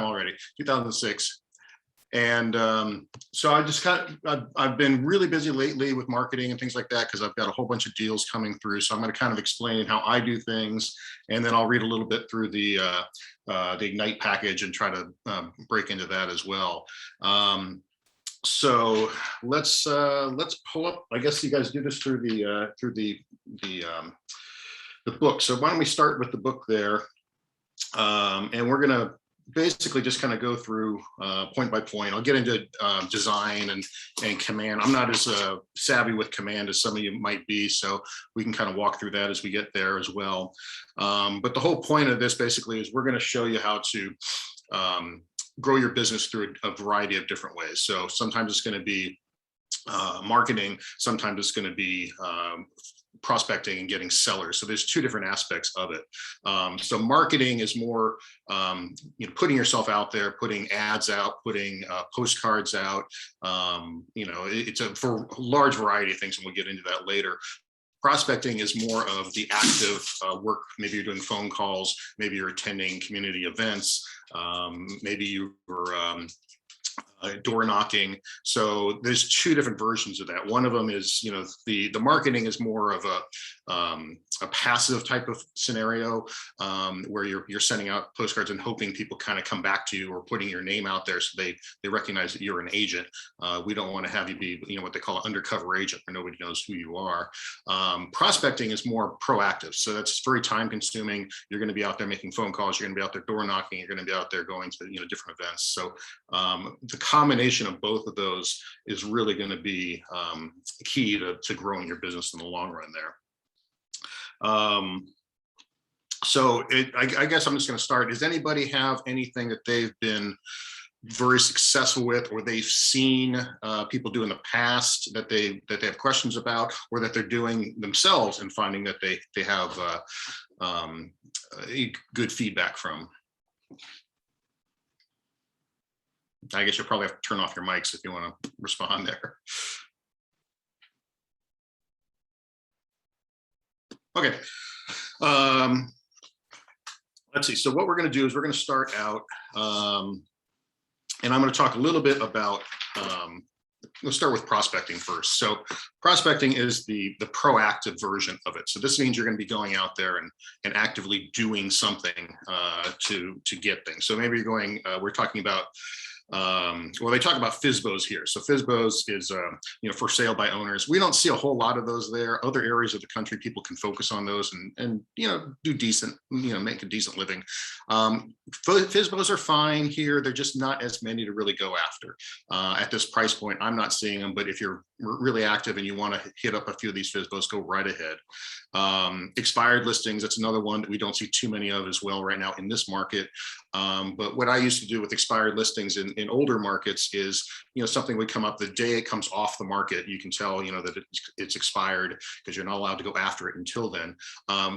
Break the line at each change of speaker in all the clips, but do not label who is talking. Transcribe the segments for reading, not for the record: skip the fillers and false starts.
already, 2006. And so I've been really busy lately with marketing and things like that, because I've got a whole bunch of deals coming through. So I'm going to kind of explain how I do things, and then I'll read a little bit through the Ignite package and try to break into that as well. So let's pull up. I guess you guys do this through the book. So why don't we start with the book there, and we're gonna basically just kind of go through point by point. I'll get into design and command. I'm not as savvy with command as some of you might be, so we can kind of walk through that as we get there as well. But the whole point of this basically is we're going to show you how to grow your business through a variety of different ways. So sometimes it's going to be marketing, sometimes it's going to be prospecting and getting sellers. So there's two different aspects of it. So marketing is more, putting yourself out there, putting ads out, putting postcards out. It's for a large variety of things, and we'll get into that later. Prospecting is more of the active work. Maybe you're doing phone calls, maybe you're attending community events, maybe you were door knocking. So there's two different versions of that. One of them is, the marketing is more of a passive type of scenario, where you're sending out postcards and hoping people kind of come back to you, or putting your name out there so they recognize that you're an agent. We don't want to have you be, what they call an undercover agent, where nobody knows who you are. Prospecting is more proactive. So that's very time consuming. You're going to be out there making phone calls. You're going to be out there door knocking. You're going to be out there going to, different events. So the combination of both of those is really going to be key to growing your business in the long run there. So I guess I'm just going to start. Does anybody have anything that they've been very successful with, or they've seen people do in the past that they have questions about, or that they're doing themselves and finding that they have good feedback from? I guess you'll probably have to turn off your mics if you want to respond there. Okay. Let's see. So what we're going to do is we're going to start out, and I'm going to talk a little bit about, we'll start with prospecting first. So prospecting is the proactive version of it. So this means you're going to be going out there and actively doing something to get things. So maybe you're going, we're talking about, well, they talk about FSBOs here. So FSBOs is, for sale by owners. We don't see a whole lot of those there. Other areas of the country, people can focus on those and do decent, make a decent living. FSBOs are fine here. They're just not as many to really go after. At this price point, I'm not seeing them, but if you're really active and you want to hit up a few of these FSBOs, go right ahead. Expired listings, that's another one that we don't see too many of as well right now in this market. But what I used to do with expired listings in older markets is, something would come up the day it comes off the market. You can tell, that it's expired, because you're not allowed to go after it until then.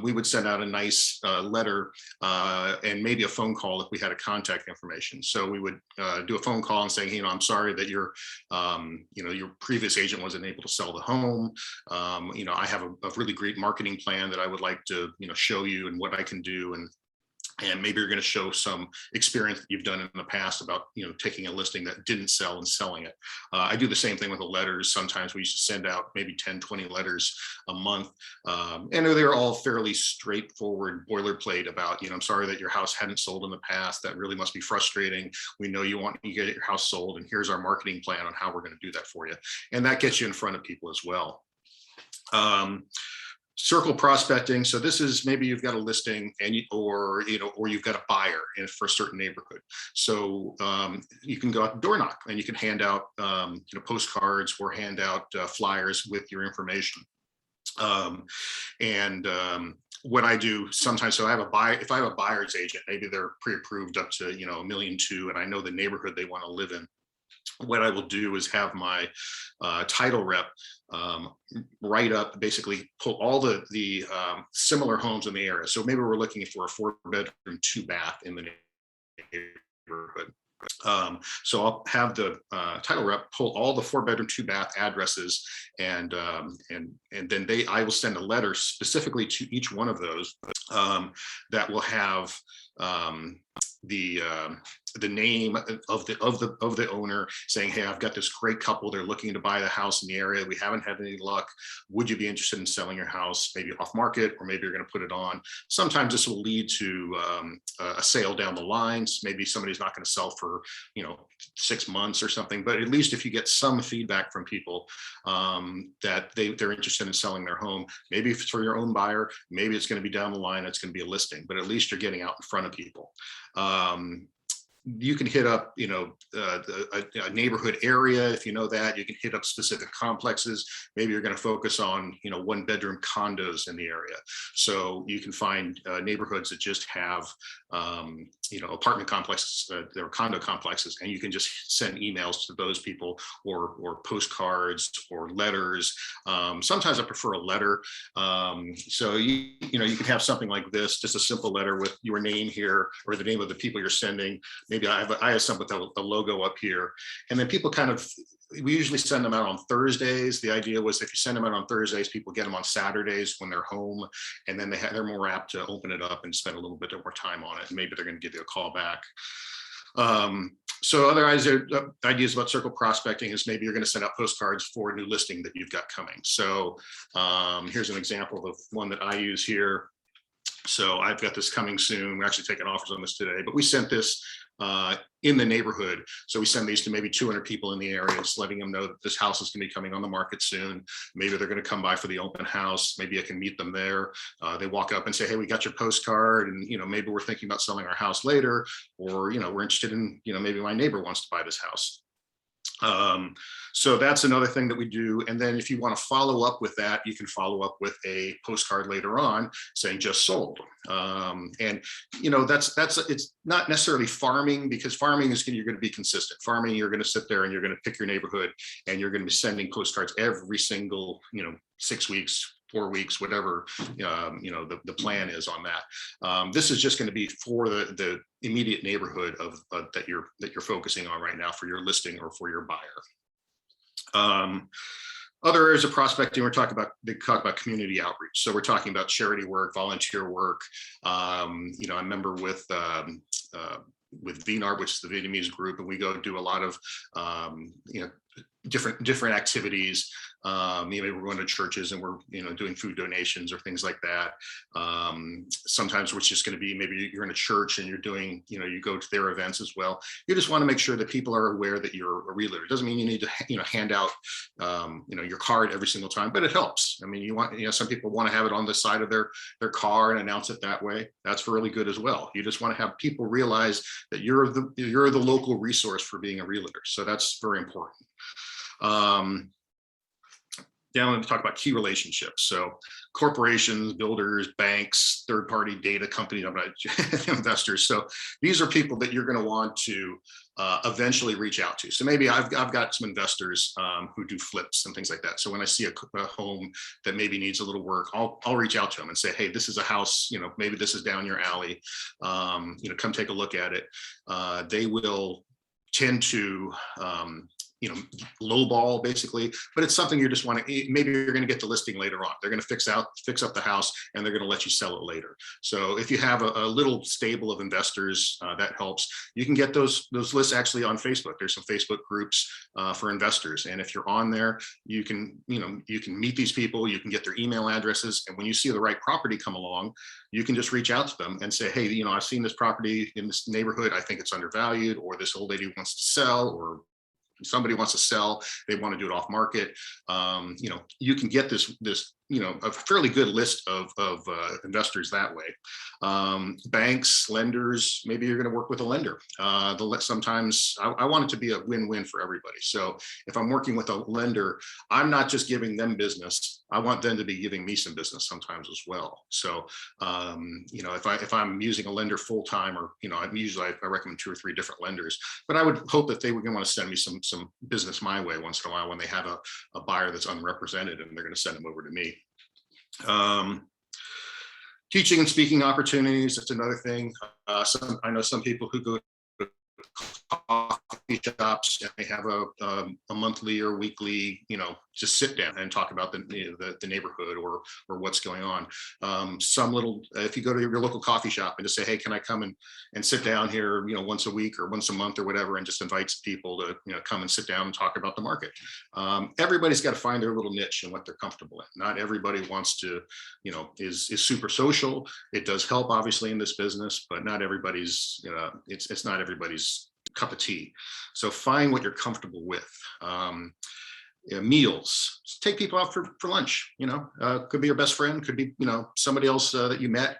We would send out a nice letter and maybe a phone call if we had a contact information. So we would do a phone call and saying, I'm sorry that your previous agent wasn't able to sell the home. I have a really great marketing plan that I would like to, show you and what I can do. And maybe you're going to show some experience that you've done in the past about, taking a listing that didn't sell and selling it. I do the same thing with the letters. Sometimes we used to send out maybe 10, 20 letters a month. And they're all fairly straightforward boilerplate about, I'm sorry that your house hadn't sold in the past. That really must be frustrating. We know you want to get your house sold, and here's our marketing plan on how we're going to do that for you. And that gets you in front of people as well. Circle prospecting. So this is maybe you've got a listing or you've got a buyer for a certain neighborhood. So you can go out and door knock, and you can hand out postcards or hand out flyers with your information. What I do sometimes, so I have a buyer. If I have a buyer's agent, maybe they're pre-approved up to $1.2 million, and I know the neighborhood they want to live in. What I will do is have my title rep write up, basically pull all the similar homes in the area. So maybe we're looking for a 4-bedroom, 2-bath in the neighborhood. So I'll have the title rep pull all the 4-bedroom, 2-bath addresses, and then I will send a letter specifically to each one of those that will have the the name of the owner, saying, hey, I've got this great couple, they're looking to buy the house in the area, we haven't had any luck, would you be interested in selling your house, maybe off market, or maybe you're going to put it on. Sometimes this will lead to a sale down the lines. Maybe somebody's not going to sell for 6 months or something, but at least if you get some feedback from people that they're interested in selling their home, maybe if it's for your own buyer, maybe it's going to be down the line, it's going to be a listing, but at least you're getting out in front of people. You can hit up, a neighborhood area. If you know that, you can hit up specific complexes. Maybe you're going to focus on, 1-bedroom condos in the area. So you can find neighborhoods that just have, apartment complexes, there are condo complexes, and you can just send emails to those people, or postcards or letters. Sometimes I prefer a letter. So you can have something like this, just a simple letter with your name here, or the name of the people you're sending. Maybe I have some with the logo up here, and then people we usually send them out on Thursdays. The idea was, if you send them out on Thursdays, people get them on Saturdays when they're home, and then they're more apt to open it up and spend a little bit more time on it, and maybe they're going to give you a call back. So other ideas about circle prospecting is, maybe you're going to send out postcards for a new listing that you've got coming. So here's an example of one that I use here. So I've got this coming soon. We're actually taking offers on this today, but we sent this in the neighborhood. So we send these to maybe 200 people in the area, just letting them know that this house is going to be coming on the market soon. Maybe they're going to come by for the open house. Maybe I can meet them there. They walk up and say, hey, we got your postcard, and maybe we're thinking about selling our house later, or we're interested in, maybe my neighbor wants to buy this house. So that's another thing that we do. And then if you want to follow up with that, you can follow up with a postcard later on saying just sold. And it's not necessarily farming, because farming is, you're going to be consistent. Farming, you're going to sit there and you're going to pick your neighborhood, and you're going to be sending postcards every single 6 weeks, 4 weeks, whatever the plan is on that. This is just going to be for the immediate neighborhood of that you're focusing on right now for your listing or for your buyer. Other areas of prospecting, they talk about community outreach. So we're talking about charity work, volunteer work. I remember with VNARB, which is the Vietnamese group, and we go do a lot of different activities. Maybe we're going to churches and we're doing food donations or things like that. Sometimes it's just going to be, maybe you're in a church and you're doing, you go to their events as well. You just want to make sure that people are aware that you're a realtor. It doesn't mean you need to hand out your card every single time, but it helps. I mean, you want, some people want to have it on the side of their car and announce it that way. That's really good as well. You just want to have people realize that you're the local resource for being a realtor. So that's very important. Now I'm going to talk about key relationships. So corporations, builders, banks, third-party data company investors. So these are people that you're going to want to eventually reach out to. So maybe I've got some investors who do flips and things like that. So when I see a home that maybe needs a little work, I'll reach out to them and say, hey, this is a house, maybe this is down your alley. Come take a look at it. They will tend to lowball basically, but it's something you just want to, maybe you're going to get the listing later on. They're going to fix up the house, and they're going to let you sell it later. So if you have a little stable of investors, that helps. You can get those lists actually on Facebook. There's some Facebook groups for investors. And if you're on there, you can meet these people, you can get their email addresses. And when you see the right property come along, you can just reach out to them and say, hey, I've seen this property in this neighborhood. I think it's undervalued, or this old lady wants to sell, or somebody wants to sell, they want to do it off market. You can get this a fairly good list of investors that way. Banks, lenders, maybe you're going to work with a lender. Sometimes I want it to be a win-win for everybody. So if I'm working with a lender, I'm not just giving them business. I want them to be giving me some business sometimes as well. So, if I'm using a lender full-time, or, I recommend 2 or 3 different lenders, but I would hope that they would want to send me some business my way once in a while when they have a buyer that's unrepresented, and they're going to send them over to me. Teaching and speaking opportunities, that's another thing. I know some people who go to coffee shops, and they have a monthly or weekly, just sit down and talk about the neighborhood or what's going on. Some little, if you go to your local coffee shop and just say, hey, can I come and sit down here, once a week or once a month or whatever, and just invite people to, come and sit down and talk about the market. Everybody's got to find their little niche and what they're comfortable in. Not everybody wants to, is super social. It does help obviously in this business, but not everybody's, it's not everybody's cup of tea. So find what you're comfortable with. Meals, just take people out for lunch, could be your best friend, could be, somebody else that you met,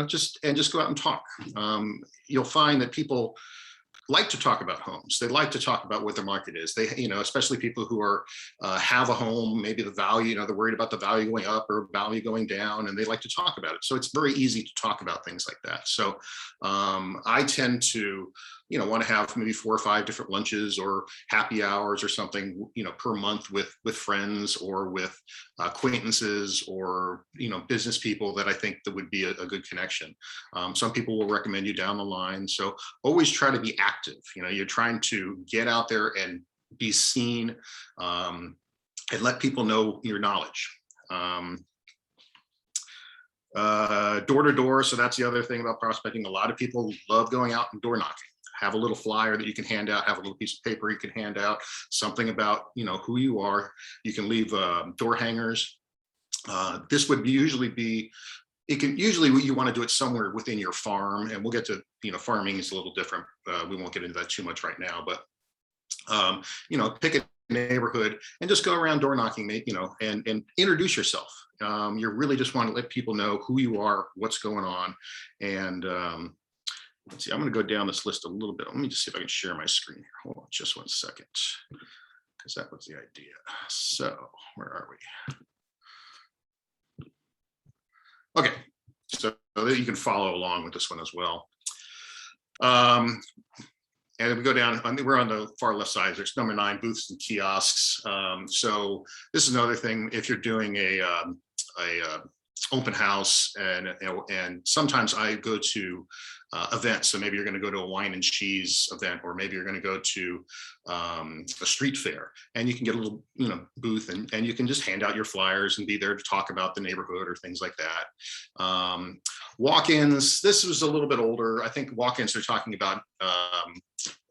just go out and talk. You'll find that people like to talk about homes. They like to talk about what the market is. They, especially people who are have a home, maybe the value, they're worried about the value going up or value going down, and they like to talk about it. So it's very easy to talk about things like that. So I tend to, want to have maybe 4 or 5 different lunches or happy hours or something, per month with friends or with acquaintances or, business people that I think that would be a good connection. Some people will recommend you down the line. So always try to be active. You're trying to get out there and be seen, and let people know your knowledge. Door to door. So that's the other thing about prospecting. A lot of people love going out and door knocking. Have a little flyer that you can hand out, have a little piece of paper you can hand out, something about, who you are. You can leave door hangers. This would usually be, you want to do it somewhere within your farm, and we'll get to, farming is a little different. We won't get into that too much right now, but, pick a neighborhood and just go around door knocking, and introduce yourself. You really just want to let people know who you are, what's going on. And let's see, I'm going to go down this list a little bit. Let me just see if I can share my screen here. Hold on just one second, because that was the idea. So where are we? Okay, so that you can follow along with this one as well. And if we go down, we're on the far left side. There's number 9, booths and kiosks. So this is another thing. If you're doing a open house, and sometimes I go to events. So maybe you're going to go to a wine and cheese event, or maybe you're going to go to a street fair, and you can get a little, booth, and you can just hand out your flyers and be there to talk about the neighborhood or things like that. Walk-ins, this was a little bit older. I think walk-ins are talking about,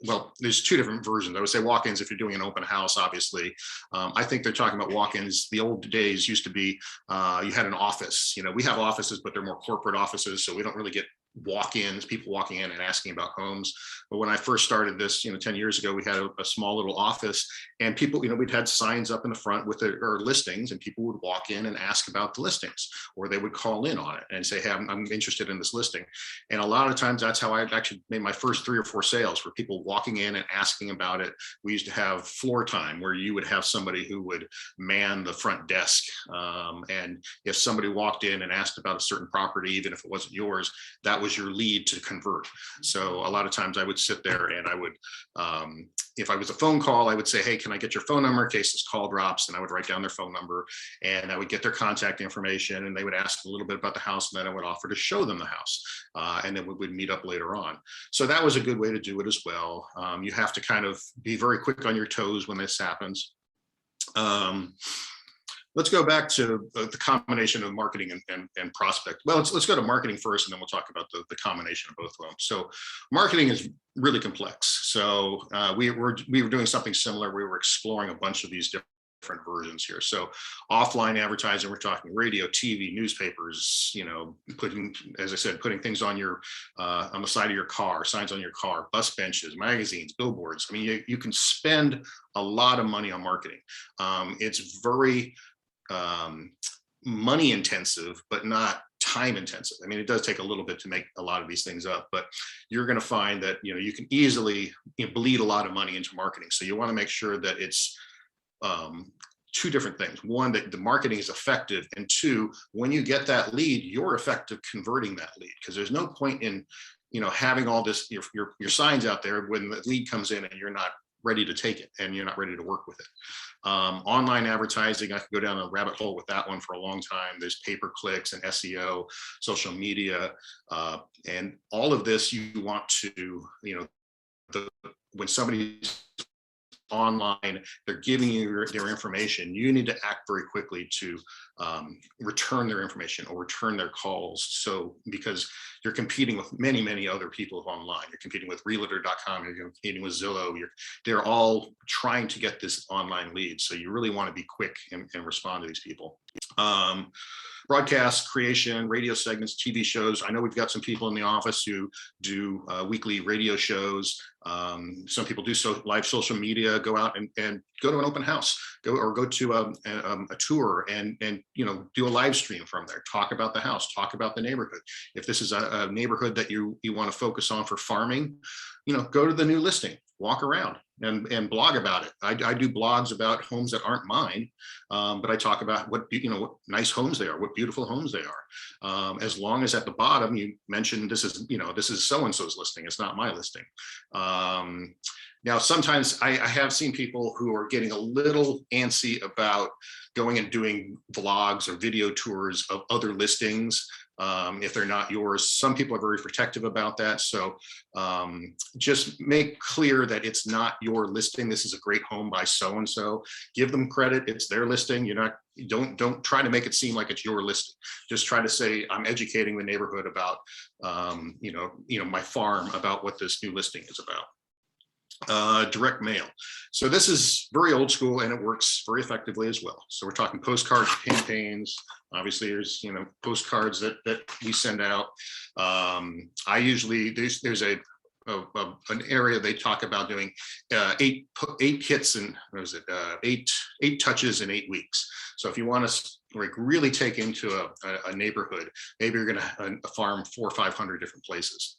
well, there's 2 different versions. I would say walk-ins if you're doing an open house, obviously. I think they're talking about walk-ins. The old days used to be, you had an office. We have offices, but they're more corporate offices, so we don't really get walk-ins, people walking in and asking about homes. But when I first started this, 10 years ago, we had a small little office, and people, we'd had signs up in the front with our listings, and people would walk in and ask about the listings, or they would call in on it and say, hey, I'm interested in this listing. And a lot of times that's how I actually made my first 3 or 4 sales, were people walking in and asking about it. We used to have floor time, where you would have somebody who would man the front desk. And if somebody walked in and asked about a certain property, even if it wasn't yours, that was your lead to convert. So a lot of times I would sit there and I would, if I was a phone call, I would say, hey, can I get your phone number in case this call drops? And I would write down their phone number, and I would get their contact information, and they would ask a little bit about the house, and then I would offer to show them the house. And then we would meet up later on. So that was a good way to do it as well. You have to kind of be very quick on your toes when this happens. Let's go back to the combination of marketing and prospect. Well, let's go to marketing first, and then we'll talk about the combination of both of them. So marketing is really complex. So we were doing something similar. We were exploring a bunch of these different versions here. So offline advertising, we're talking radio, TV, newspapers, putting, as I said, putting things on your on the side of your car, signs on your car, bus benches, magazines, billboards. I mean, you can spend a lot of money on marketing. It's very money intensive, but not time intensive. I mean, it does take a little bit to make a lot of these things up, but you're going to find that, you can easily bleed a lot of money into marketing. So you want to make sure that it's 2 different things. 1, that the marketing is effective, and 2, when you get that lead, you're effective converting that lead, because there's no point in, having all this, your signs out there when the lead comes in and you're not ready to take it and you're not ready to work with it. Online advertising, I could go down a rabbit hole with that one for a long time. There's pay-per-clicks and SEO, social media, and all of this you want to, when somebody's online, they're giving you their information, you need to act very quickly to return their information or return their calls. So because you're competing with many other people online, you're competing with realtor.com, you're competing with Zillow, they're all trying to get this online lead. So you really want to be quick and respond to these people. Broadcast creation, radio segments, TV shows. I know we've got some people in the office who do weekly radio shows. Some people do live social media, go out and go to an open house, go to a tour and do a live stream from there, talk about the house, talk about the neighborhood. If this is a neighborhood that you want to focus on for farming, go to the new listing, walk around and blog about it. I do blogs about homes that aren't mine, but I talk about what nice homes they are, what beautiful homes they are. As long as at the bottom you mention this is so-and-so's listing, it's not my listing. Now, sometimes I have seen people who are getting a little antsy about going and doing vlogs or video tours of other listings if they're not yours. Some people are very protective about that. So just make clear that it's not your listing. This is a great home by so-and-so. Give them credit. It's their listing. Don't try to make it seem like it's your listing. Just try to say, I'm educating the neighborhood about, my farm, about what this new listing is about. Direct mail. So this is very old school and it works very effectively as well. So we're talking postcard campaigns. Obviously there's, postcards that we send out. I usually, there's an area they talk about doing eight hits and eight touches in 8 weeks. So if you want to really take into a neighborhood, maybe you're going to farm 400 or 500 different places.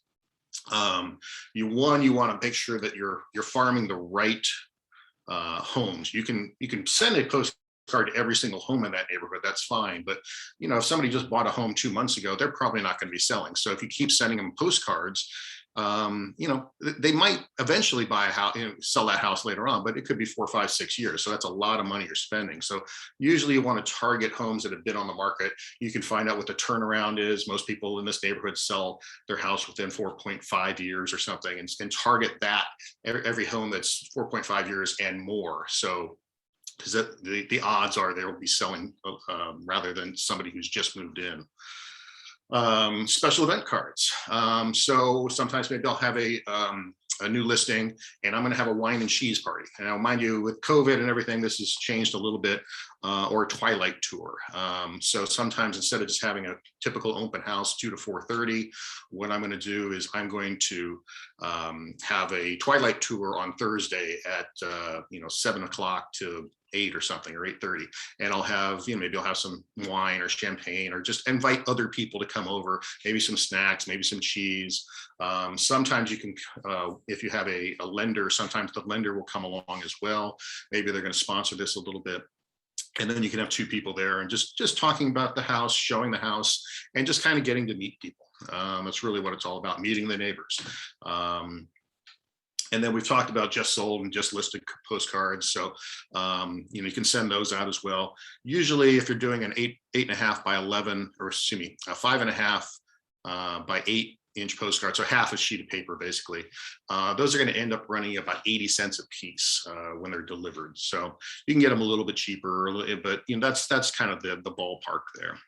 You want to make sure that you're farming the right homes. You can send a postcard to every single home in that neighborhood, that's fine. But if somebody just bought a home 2 months ago, they're probably not going to be selling. So if you keep sending them postcards, they might eventually buy a house, sell that house later on, but it could be 4, 5, 6 years. So that's a lot of money you're spending. So usually you want to target homes that have been on the market. You can find out what the turnaround is. Most people in this neighborhood sell their house within 4.5 years or something, and target that every home that's 4.5 years and more. So because the odds are they will be selling rather than somebody who's just moved in. Special event cards. So sometimes maybe I'll have a new listing and I'm going to have a wine and cheese party. And now, mind you, with COVID and everything, this has changed a little bit, or a twilight tour. So sometimes instead of just having a typical open house 2 to 4:30, what I'm going to do is I'm going to have a twilight tour on Thursday at 7 o'clock to 8 or something, or 8:30, and I'll have maybe I'll have some wine or champagne, or just invite other people to come over, maybe some snacks, maybe some cheese. Sometimes you can, if you have a lender, sometimes the lender will come along as well. Maybe they're going to sponsor this a little bit. And then you can have 2 people there and just talking about the house, showing the house, and just kind of getting to meet people. That's really what it's all about, meeting the neighbors. And then we've talked about just sold and just listed postcards. So, you can send those out as well. Usually if you're doing an 8.5 by 11, or excuse me, a 5.5 by 8-inch postcard, so half a sheet of paper, basically, those are going to end up running about 80 cents a piece when they're delivered. So you can get them a little bit cheaper, but that's kind of the ballpark there.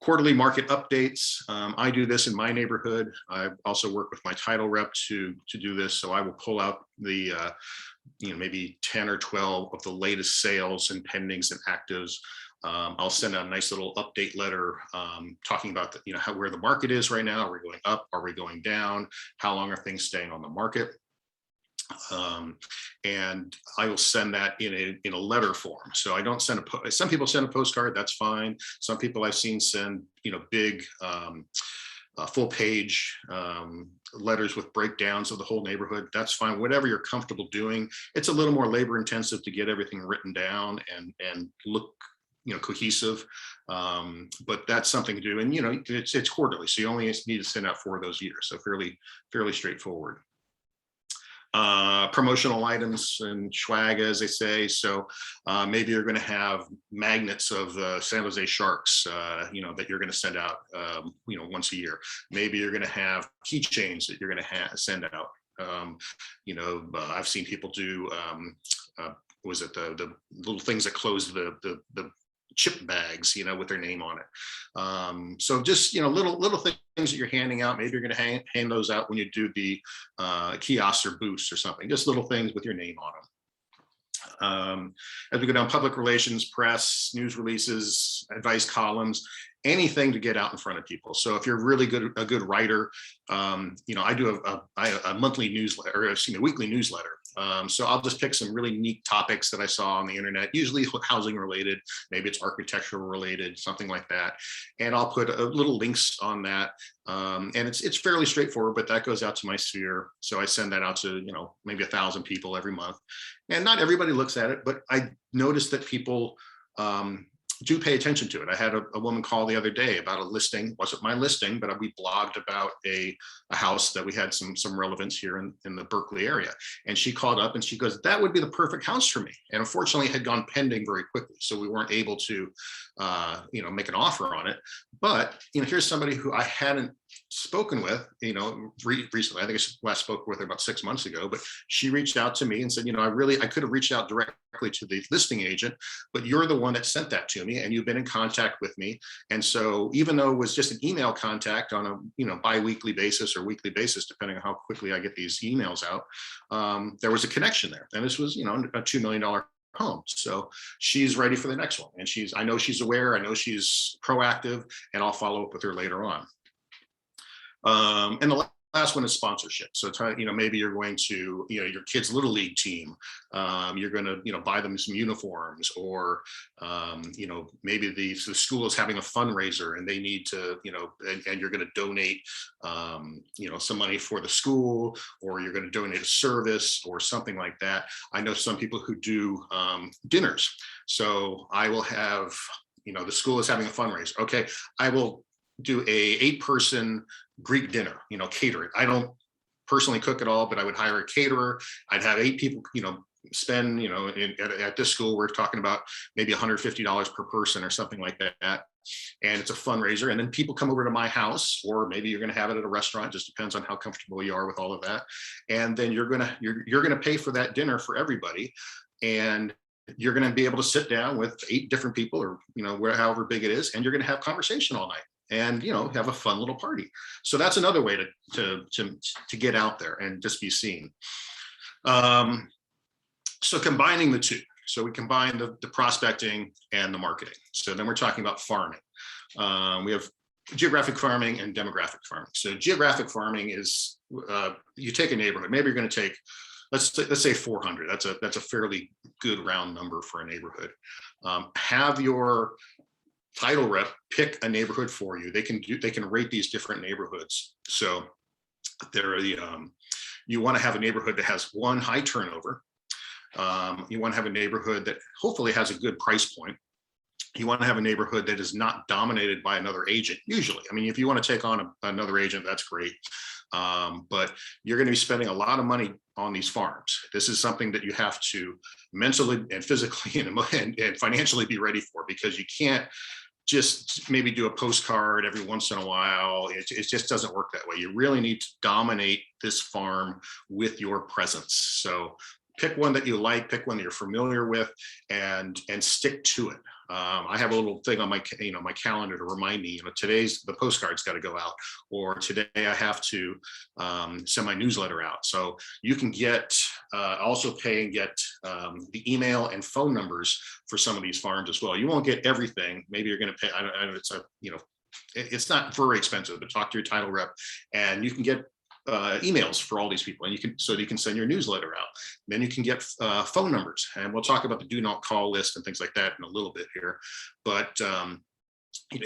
Quarterly market updates. I do this in my neighborhood. I also work with my title rep to do this. So I will pull out the maybe 10 or 12 of the latest sales and pendings and actives. I'll send out a nice little update letter talking about where the market is right now. Are we going up? Are we going down? How long are things staying on the market? And I will send that in a letter form. So I don't send some people send a postcard, that's fine. Some people I've seen send big full page letters with breakdowns of the whole neighborhood. That's fine, whatever you're comfortable doing. It's a little more labor intensive to get everything written down and look cohesive, but that's something to do. And it's quarterly, so you only need to send out 4 of those years, so fairly straightforward. promotional items and swag, as they say. So maybe you're going to have magnets of San Jose Sharks, that you're going to send out, once a year. Maybe you're going to have keychains that you're going to send out. I've seen people do, was it the little things that close the chip bags, with their name on it. So just, little things that you're handing out. Maybe you're going to hand those out when you do the kiosks or booths or something, just little things with your name on them. As we go down, public relations, press, news releases, advice columns, anything to get out in front of people. So if you're really a good writer, I do a monthly newsletter, or weekly newsletter. So I'll just pick some really neat topics that I saw on the internet, usually housing related, maybe it's architectural related, something like that. And I'll put little links on that. And it's fairly straightforward, but that goes out to my sphere. So I send that out to, maybe 1,000 people every month. And not everybody looks at it, but I noticed that people do pay attention to it. I had a woman call the other day about a listing. Wasn't my listing, but we blogged about a house that we had some relevance here in the Berkeley area. And she called up and she goes, that would be the perfect house for me. And unfortunately it had gone pending very quickly. So we weren't able to, make an offer on it. But, here's somebody who I hadn't spoken with, recently. I think I last spoke with her about 6 months ago, but she reached out to me and said, I could have reached out directly to the listing agent, but you're the one that sent that to me and you've been in contact with me. And so even though it was just an email contact on a, bi-weekly basis or weekly basis, depending on how quickly I get these emails out, there was a connection there. And this was, a $2 million home. So she's ready for the next one. And I know she's aware, I know she's proactive, and I'll follow up with her later on. And the last one is sponsorship. So, maybe you're going to, your kid's little league team, you're going to, buy them some uniforms, or, maybe the school is having a fundraiser and they need to, and you're going to donate, some money for the school, or you're going to donate a service or something like that. I know some people who do dinners. So I will have, the school is having a fundraiser. Okay, I will do a 8-person Greek dinner, cater it. I don't personally cook at all, but I would hire a caterer. I'd have 8 people, spend, at this school, we're talking about maybe $150 per person or something like that. And it's a fundraiser. And then people come over to my house, or maybe you're going to have it at a restaurant. Just depends on how comfortable you are with all of that. And then you're going to pay for that dinner for everybody. And you're going to be able to sit down with 8 different people, or, however big it is, and you're going to have conversation all night. And have a fun little party. So that's another way to get out there and just be seen. So combining the two. So we combine the prospecting and the marketing. So then we're talking about farming. We have geographic farming and demographic farming. So geographic farming is you take a neighborhood. Maybe you're going to take, let's say 400. That's a fairly good round number for a neighborhood. Have your title rep pick a neighborhood for you. They can rate these different neighborhoods. So you want to have a neighborhood that has one, high turnover. You want to have a neighborhood that hopefully has a good price point. You want to have a neighborhood that is not dominated by another agent. Usually, if you want to take on another agent, that's great. But you're going to be spending a lot of money on these farms. This is something that you have to mentally and physically and financially be ready for, because you can't just maybe do a postcard every once in a while. It just doesn't work that way. You really need to dominate this farm with your presence. So pick one that you like, pick one that you're familiar with, and stick to it. I have a little thing on my calendar to remind me, today's the postcard's got to go out, or today I have to send my newsletter out. So you can also pay and get the email and phone numbers for some of these farms as well. You won't get everything. Maybe you're going to pay. I don't know, it's not very expensive, but talk to your title rep, and you can get emails for all these people, and you can send your newsletter out. Then you can get phone numbers, and we'll talk about the do not call list and things like that in a little bit here. But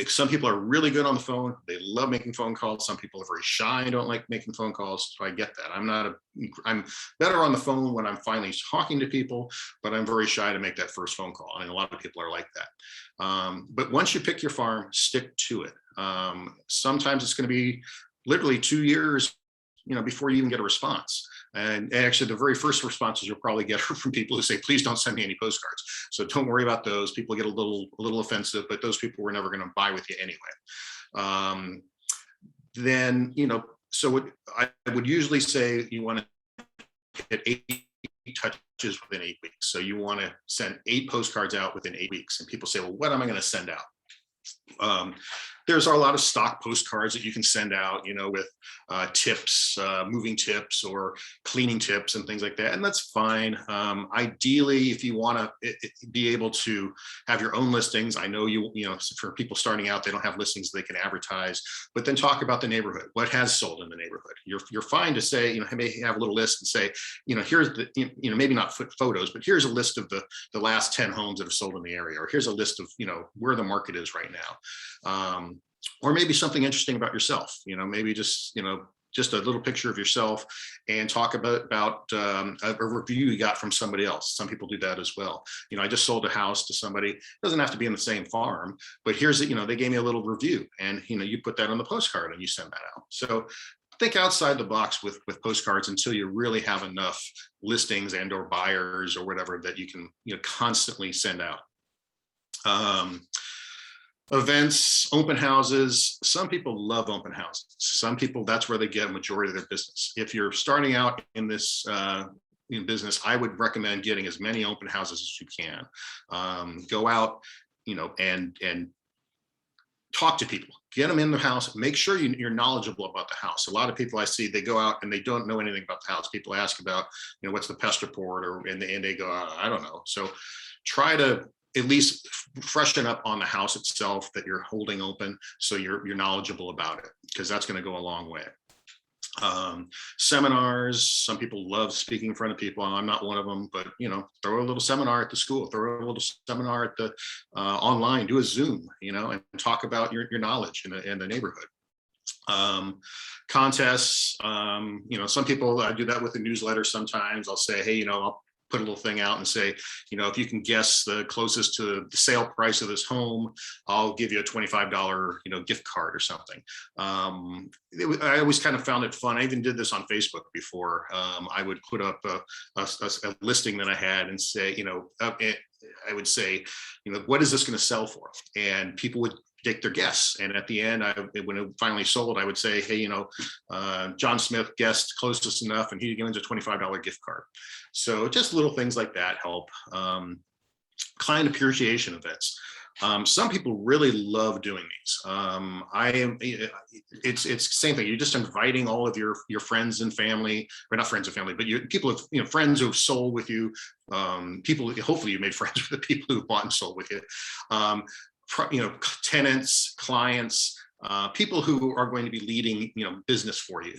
some people are really good on the phone. They love making phone calls. Some people are very shy and don't like making phone calls. So I get that. I'm better on the phone when I'm finally talking to people, but I'm very shy to make that first phone call. And a lot of people are like that. But once you pick your farm, stick to it. Sometimes it's going to be literally 2 years before you even get a response. And actually, the very first responses you'll probably get are from people who say, please don't send me any postcards. So don't worry about those. People get a little offensive, but those people were never going to buy with you anyway. Then, so I would usually say you want to get 8 touches within 8 weeks. So you want to send 8 postcards out within 8 weeks. And people say, well, what am I going to send out? There's a lot of stock postcards that you can send out, with tips, moving tips or cleaning tips and things like that. And that's fine. Ideally, if you want to be able to have your own listings, I know for people starting out, they don't have listings they can advertise, but then talk about the neighborhood, what has sold in the neighborhood. You're fine to say, maybe have a little list and say, here's the, maybe not photos, but here's a list of the last 10 homes that have sold in the area, or here's a list of, where the market is right now. Or maybe something interesting about yourself, maybe just a little picture of yourself and talk about a review you got from somebody else. Some people do that as well. I just sold a house to somebody, it doesn't have to be in the same farm, but here's, they gave me a little review, and, you put that on the postcard and you send that out. So think outside the box with postcards until you really have enough listings and or buyers or whatever that you can, constantly send out. Events, open houses. Some people love open houses. Some people, that's where they get a majority of their business. If you're starting out in this business, I would recommend getting as many open houses as you can. Go out, and talk to people. Get them in the house. Make sure you're knowledgeable about the house. A lot of people I see, they go out and they don't know anything about the house. People ask about, what's the pest report, and they go, I don't know. So try to at least freshen up on the house itself that you're holding open, so you're knowledgeable about it, because that's going to go a long way. Seminars, some people love speaking in front of people. I'm not one of them, but throw a little seminar at the school, throw a little seminar at the online, do a Zoom, and talk about your knowledge in the neighborhood. Contests, some people, I do that with a newsletter sometimes. I'll say, hey, I'll put a little thing out and say, if you can guess the closest to the sale price of this home, I'll give you a $25, gift card or something. I always kind of found it fun. I even did this on Facebook before. I would put up a listing that I had and say, I would say, what is this going to sell for? And people would take their guess. And at the end, when it finally sold, I would say, hey, John Smith guessed closest enough, and he gave us a $25 gift card. So just little things like that help. Client appreciation events. Some people really love doing these. It's the same thing. You're just inviting all of your friends and family, or not friends and family, but people have, friends who've sold with you. People, hopefully you made friends with the people who bought and sold with you. Tenants, clients, people who are going to be leading, business for you.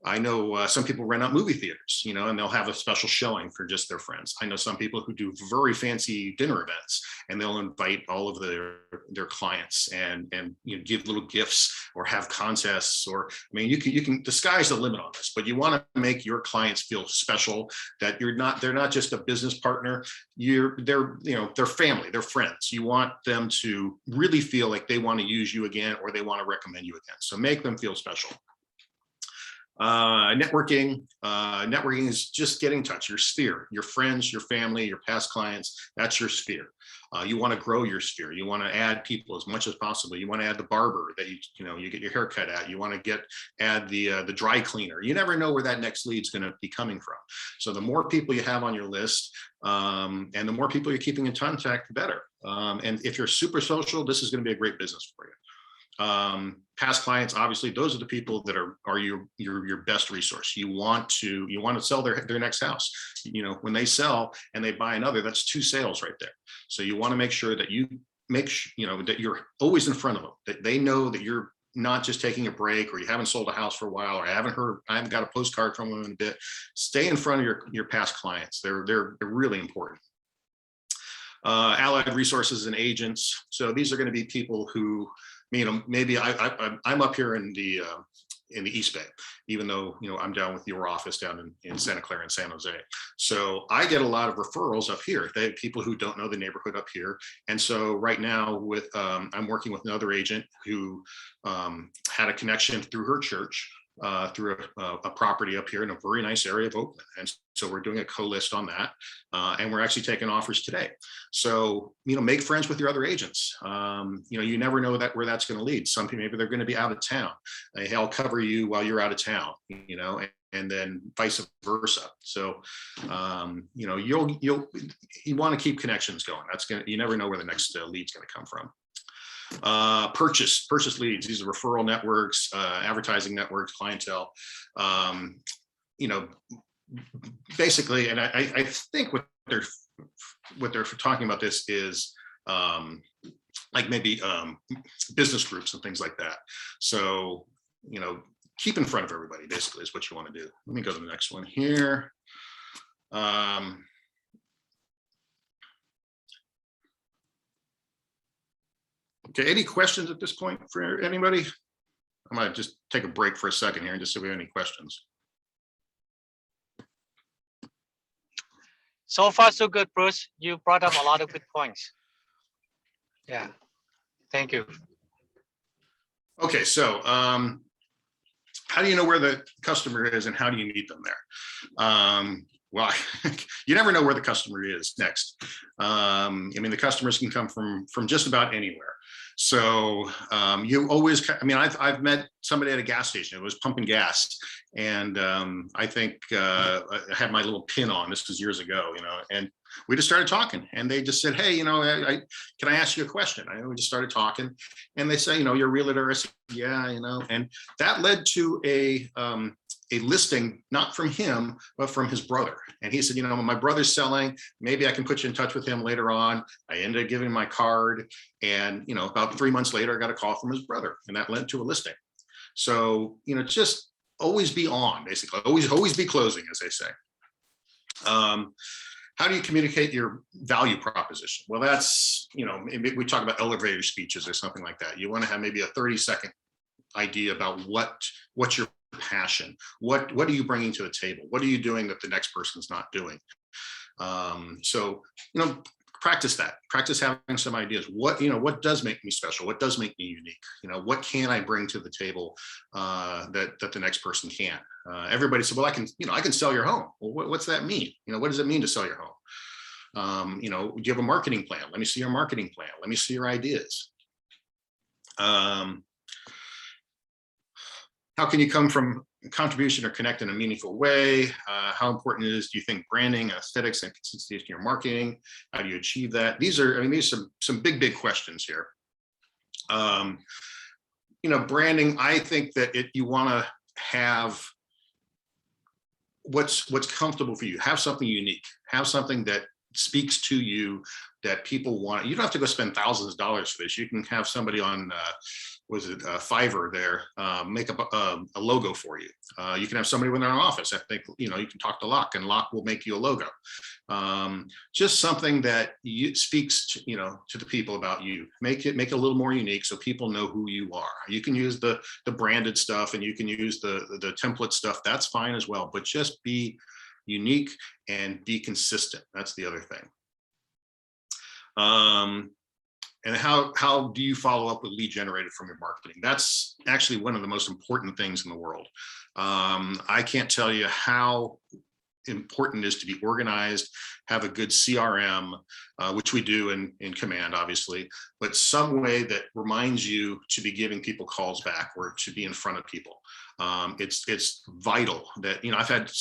I know some people rent out movie theaters, and they'll have a special showing for just their friends. I know some people who do very fancy dinner events, and they'll invite all of their clients and give little gifts or have contests. Or, you can disguise the limit on this, but you want to make your clients feel special, that they're not just a business partner. They're family, they're friends. You want them to really feel like they want to use you again, or they want to recommend you again. So make them feel special. Networking is just getting in touch, your sphere, your friends, your family, your past clients. That's your sphere. You want to grow your sphere. You want to add people as much as possible. You want to add the barber that you get your hair cut at. You want to add the dry cleaner. You never know where that next lead is going to be coming from. So the more people you have on your list, and the more people you're keeping in contact, the better. And if you're super social, this is going to be a great business for you. Past clients, obviously, those are the people that are your best resource. You want to sell their next house. When they sell and they buy another, that's 2 sales right there. So you want to make sure that that you're always in front of them, that they know that you're not just taking a break, or you haven't sold a house for a while, or I haven't got a postcard from them in a bit. Stay in front of your past clients. They're really important. Allied resources and agents. So these are going to be people who, maybe I'm up here in the East Bay, even though I'm down with your office down in Santa Clara and San Jose. So I get a lot of referrals up here. They have people who don't know the neighborhood up here, and so right now I'm working with another agent who had a connection through her church through a property up here in a very nice area of Oakland. And so we're doing a co-list on that. And we're actually taking offers today. So, make friends with your other agents. You never know where that's going to lead. Some people, maybe they're going to be out of town. Hey, I'll cover you while you're out of town, and then vice versa. So, you want to keep connections going. You never know where the next lead's going to come from. Purchase leads. These are referral networks, advertising networks, clientele. Basically, and I think what they're talking about this is like maybe business groups and things like that. So, keep in front of everybody, basically, is what you want to do. Let me go to the next one here. Okay, any questions at this point for anybody? I might just take a break for a second here and just see if we have any questions.
So far, so good, Bruce. You brought up a lot of good points. Yeah, thank you.
Okay, so how do you know where the customer is and how do you meet them there? Well, you never know where the customer is next. The customers can come from just about anywhere. So you always, I've met somebody at a gas station. It was pumping gas, and I think I had my little pin on. This was years ago, and we just started talking. And they just said, "Hey, can I ask you a question?" We just started talking, and they say, "You're a realtor." I said, "Yeah, and that led to a listing, not from him, but from his brother. And he said, my brother's selling, maybe I can put you in touch with him later on. I ended up giving him my card. And, about 3 months later, I got a call from his brother, and that led to a listing. So, just always be on, basically, always be closing, as they say. How do you communicate your value proposition? Well, that's, we talk about elevator speeches or something like that. You want to have maybe a 30-second idea about what's your passion, what are you bringing to the table, what are you doing that the next person's not doing. So practice having some ideas. What does make me special, what does make me unique, what can I bring to the table that the next person can't. Everybody said, well, I can sell your home. Well, what's that mean? What does it mean to sell your home? Do you have a marketing plan? Let me see your marketing plan. Let me see your ideas. How can you come from contribution or connect in a meaningful way? How important do you think branding, aesthetics, and consistency in your marketing? How do you achieve that? These are some big questions here. Branding, I think that you want to have what's comfortable for you. Have something unique. Have something that speaks to you, that people want. You don't have to go spend thousands of dollars for this. You can have somebody on Fiverr there make up a logo for you. You can have somebody when they're in an office. I think you can talk to Locke, and Locke will make you a logo. Just something that speaks to the people about you. Make it a little more unique so people know who you are. You can use the branded stuff, and you can use the template stuff. That's fine as well. But just be unique and be consistent. That's the other thing. And how do you follow up with lead generated from your marketing? That's actually one of the most important things in the world. I can't tell you how important it is to be organized, have a good CRM, which we do in Command, obviously, but some way that reminds you to be giving people calls back or to be in front of people. It's vital that, I've had,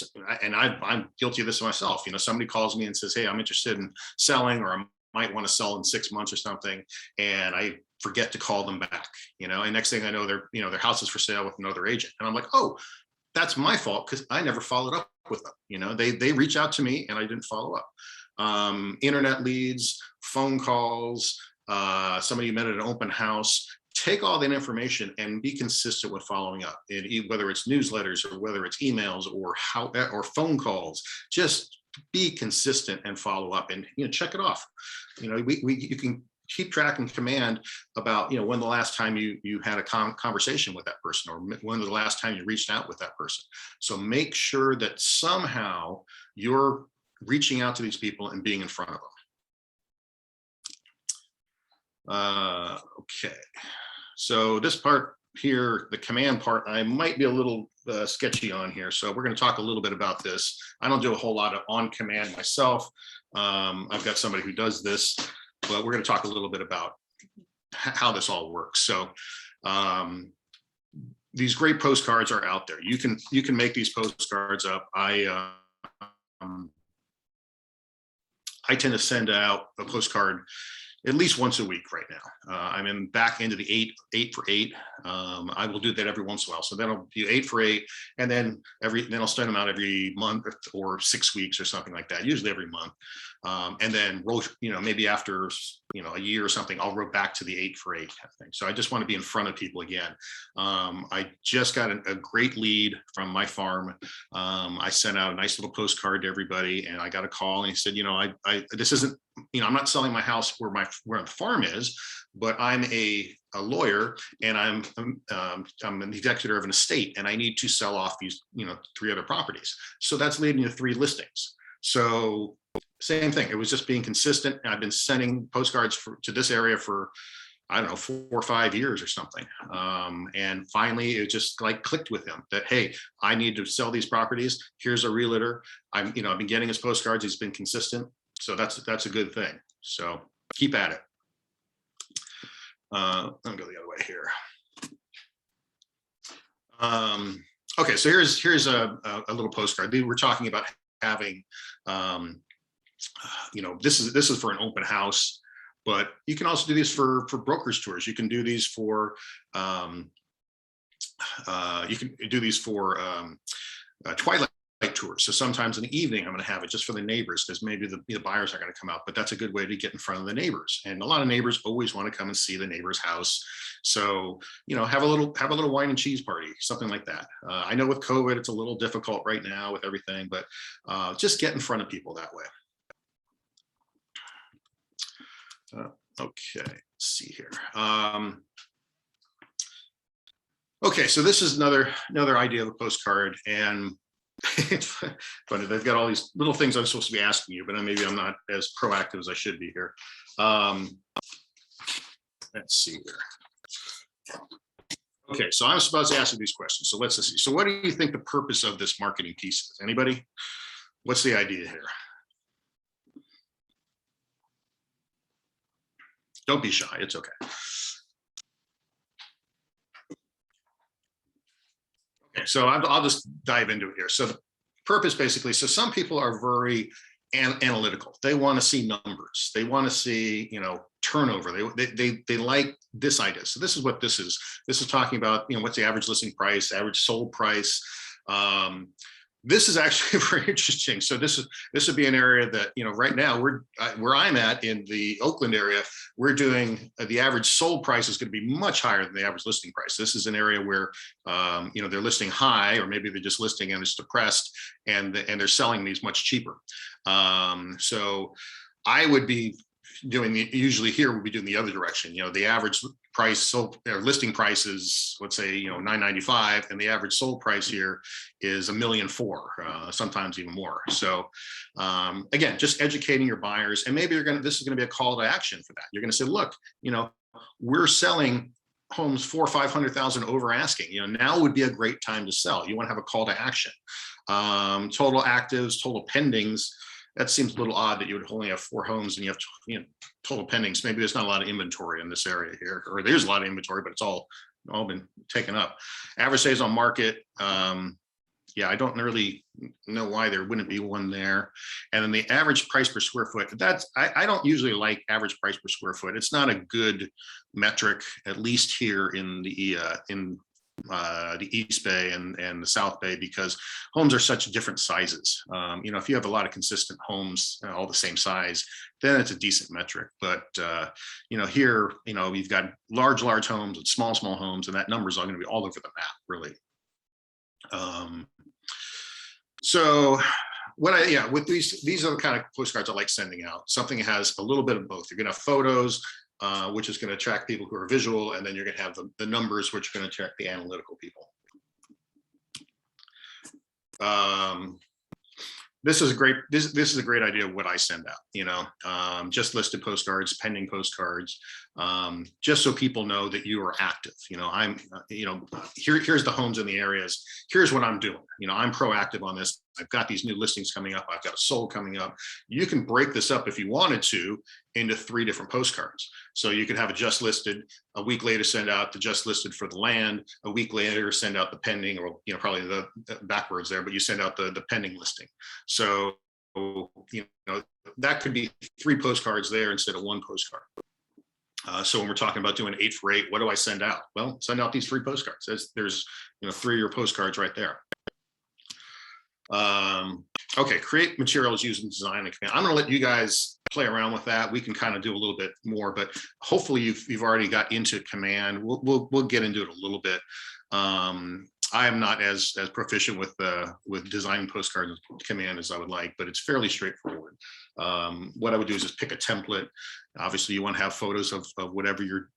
and I'm guilty of this myself. Somebody calls me and says, hey, I'm interested in selling, or I might want to sell in 6 months or something, and I forget to call them back, and next thing I know, their house is for sale with another agent. And I'm like, oh, that's my fault, because I never followed up with them. They reach out to me and I didn't follow up. Internet leads, phone calls, somebody you met at an open house. Take all that information and be consistent with following up, and whether it's newsletters or whether it's emails or phone calls. Just be consistent and follow up, and check it off. You can keep track in Command about when the last time you had a conversation with that person, or when the last time you reached out with that person. So make sure that somehow you're reaching out to these people and being in front of them. Okay, so this part here, the command part, I might be a little sketchy on here. So we're going to talk a little bit about this. I don't do a whole lot of on command myself. I've got somebody who does this, but we're going to talk a little bit about how this all works. So these great postcards are out there. You can make these postcards up. I tend to send out a postcard at least once a week right now. I'm back into the eight for eight. I will do that every once in a while. So then I'll do 8 for 8, and then I'll send them out every month or 6 weeks or something like that. Usually every month, and then maybe after a year or something, I'll roll back to the 8 for 8 kind of thing. So I just want to be in front of people again. I just got a great lead from my farm. I sent out a nice little postcard to everybody, and I got a call, and he said, this isn't, I'm not selling my house where the farm is, but I'm a lawyer, and I'm an executor of an estate, and I need to sell off these 3 other properties. So that's leading to 3 listings. So same thing. It was just being consistent. I've been sending postcards to this area for, I don't know, 4 or 5 years or something. And finally, it just like clicked with him that, hey, I need to sell these properties. Here's a realtor. I've been getting his postcards. He's been consistent. So that's a good thing. So keep at it. Let me go the other way here. Okay, so here's a little postcard. We're talking about having, this is for an open house, but you can also do these for brokers tours. You can do these for twilight tours. So sometimes in the evening, I'm going to have it just for the neighbors, because maybe the buyers are going to come out, but that's a good way to get in front of the neighbors. And a lot of neighbors always want to come and see the neighbor's house. So, have a little wine and cheese party, something like that. I know with COVID, it's a little difficult right now with everything, but just get in front of people that way. Okay, let's see here. Okay, so this is another idea of a postcard, and it's funny, they've got all these little things I'm supposed to be asking you, but maybe I'm not as proactive as I should be here. Let's see here. Okay, so I'm supposed to ask you these questions. So let's see. So what do you think the purpose of this marketing piece is? Anybody? What's the idea here? Don't be shy. It's okay. Okay, so I'll just dive into it here. So the purpose basically, so some people are very analytical. They want to see numbers. They want to see, turnover. They like this idea. So this is what this is. This is talking about, what's the average listing price, average sold price. This is actually very interesting. So this would be an area that, right now where I'm at in the Oakland area, we're doing the average sold price is going to be much higher than the average listing price. This is an area where, they're listing high, or maybe they're just listing and it's depressed, and they're selling these much cheaper. So I would be doing usually here we'll be doing the other direction. The average price sold or listing price is, let's say, $995, and the average sold price here is $1.4 million, sometimes even more. So again, just educating your buyers, and maybe this is going to be a call to action for that. You're going to say, look, we're selling homes 400,000 or 500,000 over asking. Now would be a great time to sell. You want to have a call to action. Total actives, total pendings. That seems a little odd that you would only have 4 homes and you have total pendings. Maybe there's not a lot of inventory in this area here, or there's a lot of inventory, but it's all been taken up. Average days on market. I don't really know why there wouldn't be one there. And then the average price per square foot. I don't usually like average price per square foot. It's not a good metric, at least here in the East Bay and the South Bay, because homes are such different sizes. If you have a lot of consistent homes, all the same size, then it's a decent metric. But here, we've got large homes and small homes, and that number is all going to be all over the map, really. So with these are the kind of postcards I like sending out. Something that has a little bit of both. You're going to have photos, which is going to attract people who are visual, and then you're going to have the numbers, which are going to attract the analytical people. This is a great idea of what I send out. Just listed postcards, pending postcards. just so people know that you are active. Here's the homes in the areas. Here's what I'm doing. I'm proactive on this. I've got these new listings coming up. I've got a sold coming up. You can break this up if you wanted to into 3 different postcards. So you could have a just listed, a week later send out the just listed for the land, a week later send out the pending, or probably the backwards there, but you send out the pending listing. So that could be 3 postcards there instead of 1 postcard. So when we're talking about doing 8 for 8, what do I send out? Well, send out these 3 postcards. There's 3 of your postcards right there. Okay, create materials using design and command. I'm going to let you guys play around with that. We can kind of do a little bit more, but hopefully you've already got into command. We'll get into it a little bit. I am not as proficient with designing postcards command as I would like, but it's fairly straightforward. What I would do is just pick a template. Obviously, you want to have photos of whatever your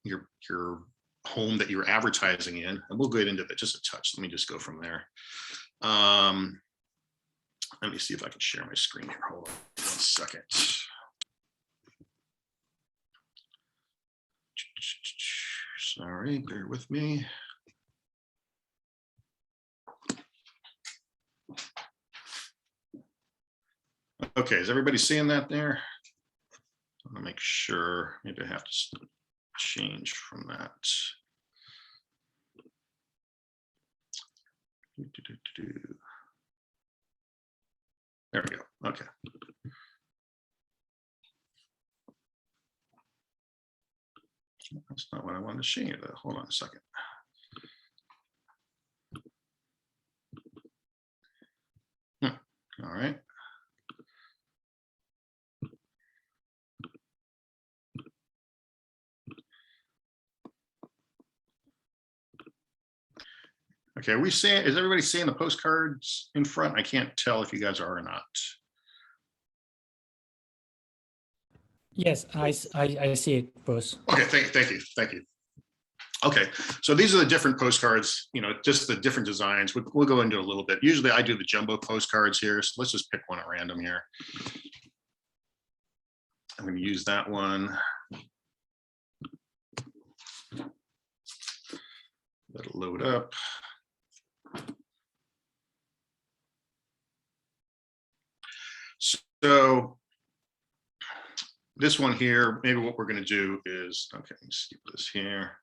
home that you're advertising in, and we'll get into that just a touch. Let me just go from there. Let me see if I can share my screen here. Hold on 1 second. Sorry, bear with me. Okay, is everybody seeing that there? I want to make sure. Maybe I have to change from that. There we go. Okay. That's not what I wanted to show you though. Hold on a second. All right. Okay, is everybody seeing the postcards in front? I can't tell if you guys are or not.
Yes, I see it, Bruce.
Okay, thank you. Okay, so these are the different postcards, just the different designs. We'll go into it a little bit. Usually I do the jumbo postcards here, so let's just pick one at random here. I'm going to use that one. Let it load up. So this one here, maybe what we're going to do is, okay, let's keep this here.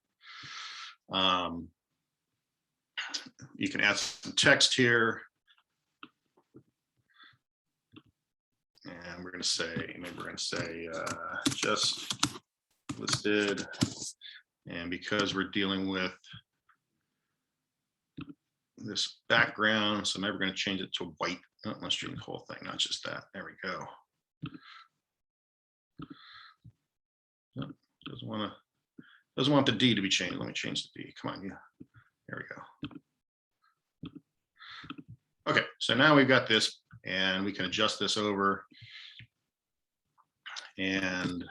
You can add some text here. And we're going to say, just listed. And because we're dealing with this background, so maybe we're going to change it to white. Oh, let's change the whole thing, not just that. There we go. No, doesn't want the D to be changed. Let me change the D. Come on, yeah. There we go. Okay, so now we've got this, and we can adjust this over. And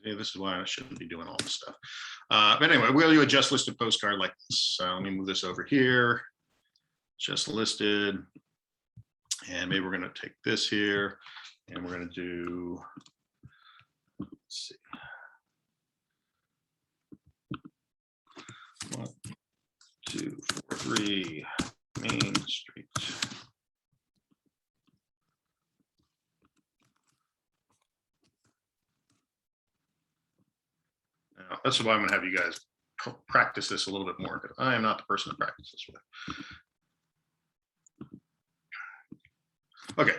this is why I shouldn't be doing all this stuff. But anyway, we'll do a just listed postcard like this. So let me move this over here. Just listed. And maybe we're going to take this here and we're going to do, let's see. 1, 2, 4, 3 Main Street. Now, that's why I'm going to have you guys practice this a little bit more, because I am not the person to practice this with. Okay,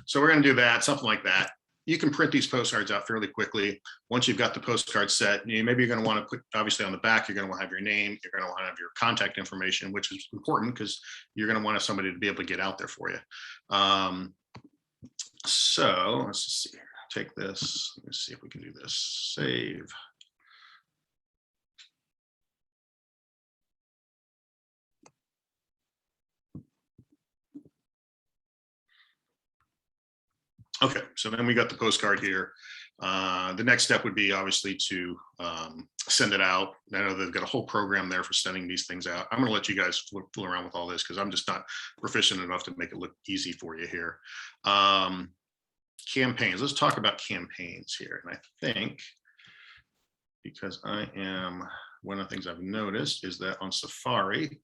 so we're going to do that, something like that. You can print these postcards out fairly quickly. Once you've got the postcard set, maybe you're going to want to put, obviously on the back, you're going to want to have your name, you're going to want to have your contact information, which is important because you're going to want somebody to be able to get out there for you. So let's just see here. Take this, let's see if we can do this. Save. Okay, so then we got the postcard here. The next step would be obviously to send it out. I know they've got a whole program there for sending these things out. I'm going to let you guys fool around with all this because I'm just not proficient enough to make it look easy for you here. campaigns. Let's talk about campaigns here. And I think, because one of the things I've noticed is that on Safari, it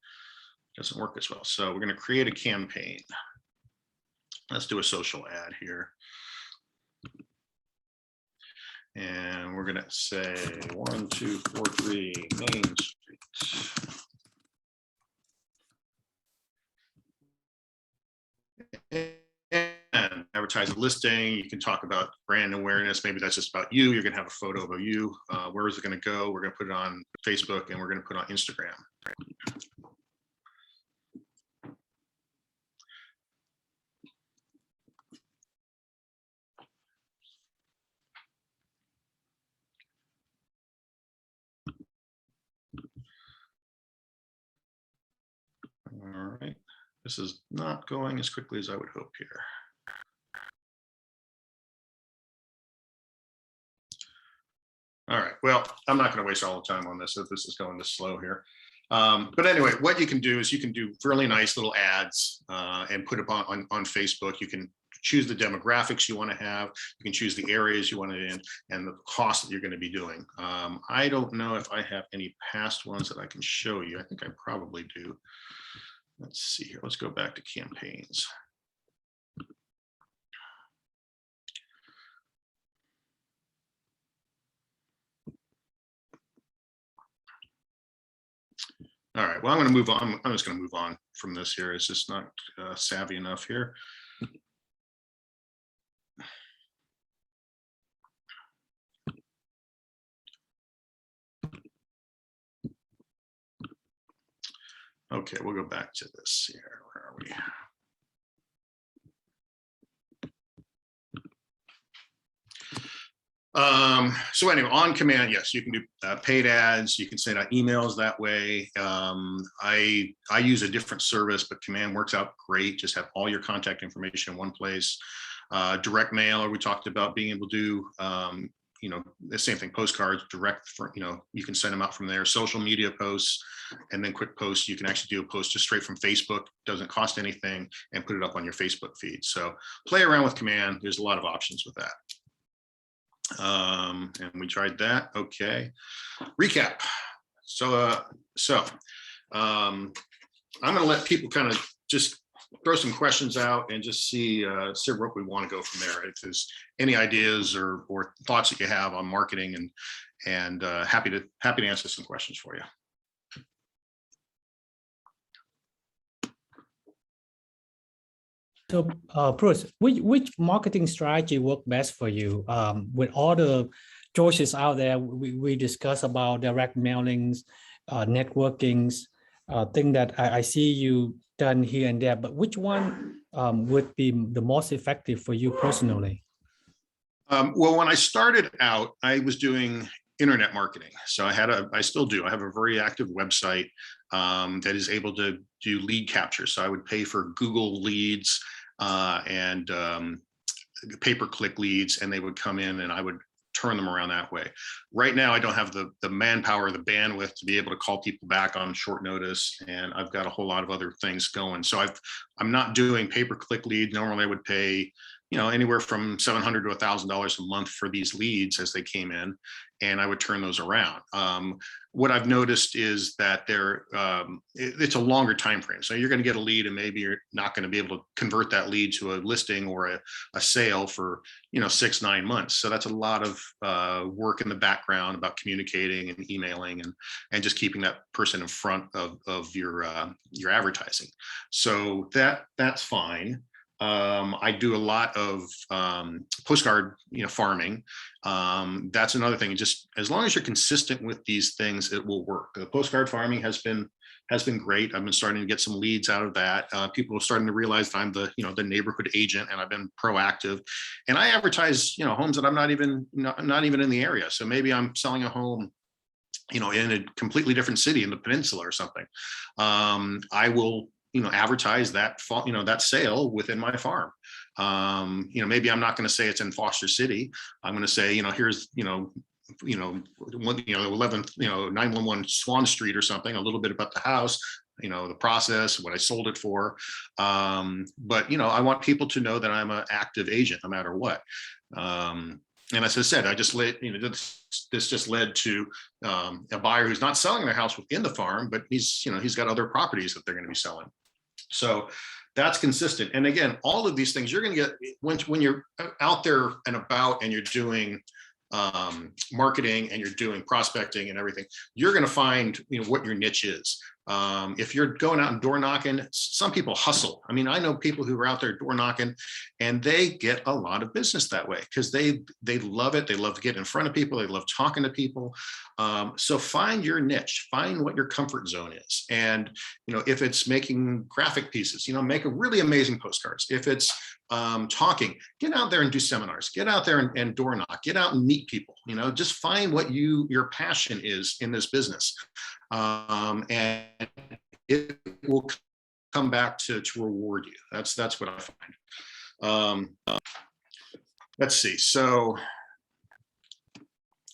doesn't work as well. So we're going to create a campaign. Let's do a social ad here. And we're going to say 1243 Main Street. And advertise a listing. You can talk about brand awareness. Maybe that's just about you. You're going to have a photo of you. Where is it going to go? We're going to put it on Facebook and we're going to put it on Instagram. All right. This is not going as quickly as I would hope here. All right, well, I'm not going to waste all the time on this if this is going this slow here. But anyway, what you can do is you can do really nice little ads and put it on Facebook. You can choose the demographics you want to have. You can choose the areas you want it in and the cost that you're going to be doing. I don't know if I have any past ones that I can show you. I think I probably do. Let's see here. Let's go back to campaigns. All right, well, I'm going to move on. I'm just going to move on from this here. It's just not savvy enough here. Okay, we'll go back to this here. Where are we? So anyway, on command, yes, you can do paid ads. You can send out emails that way. I use a different service, but command works out great. Just have all your contact information in one place. Direct mail, or we talked about being able to do, the same thing, postcards, direct, for, you can send them out from there. Social media posts, and then quick posts. You can actually do a post just straight from Facebook, doesn't cost anything, and put it up on your Facebook feed. So play around with command. There's a lot of options with that. And we tried that. Okay, recap. So I'm going to let people kind of just throw some questions out and just see what we want to go from there. If there's any ideas or thoughts that you have on marketing, and happy to answer some questions for you.
So, Bruce, which marketing strategy worked best for you? With all the choices out there, we discussed about direct mailings, networkings, thing that I see you done here and there, but which one would be the most effective for you personally?
Well, when I started out, I was doing internet marketing. So I still do. I have a very active website that is able to do lead capture. So I would pay for Google leads and pay-per-click leads, and they would come in and I would turn them around that way. Right now, I don't have the manpower, the bandwidth to be able to call people back on short notice, and I've got a whole lot of other things going. So I'm not doing pay-per-click leads. Normally I would pay, anywhere from $700 to $1,000 a month for these leads as they came in, and I would turn those around. What I've noticed is that it's a longer time frame. So you're going to get a lead, and maybe you're not going to be able to convert that lead to a listing or a sale for 6-9 months. So that's a lot of work in the background about communicating and emailing and just keeping that person in front of your advertising. So that's fine. I do a lot of postcard, farming. That's another thing. Just as long as you're consistent with these things, it will work. The postcard farming has been great. I've been starting to get some leads out of that. People are starting to realize that I'm the neighborhood agent, and I've been proactive. And I advertise homes that I'm not even in the area. So maybe I'm selling a home in a completely different city in the peninsula or something. I will advertise that that sale within my farm. Maybe I'm not going to say it's in Foster City. I'm going to say, here's 11th 911 Swan Street or something, a little bit about the house, the process, what I sold it for. But, I want people to know that I'm an active agent no matter what. And as I said, this just led to a buyer who's not selling their house within the farm, but he's got other properties that they're going to be selling. So that's consistent. And again, all of these things you're going to get when you're out there and about and you're doing marketing and you're doing prospecting and everything, you're going to find what your niche is. If you're going out and door knocking, some people hustle. I mean, I know people who are out there door knocking and they get a lot of business that way because they love it. They love to get in front of people. They love talking to people. So find your niche, find what your comfort zone is. And, if it's making graphic pieces, make a really amazing postcards. If it's talking, get out there and do seminars, get out there and door knock, get out and meet people, just find what your passion is in this business. And it will come back to reward you. That's what I find. Let's see. So,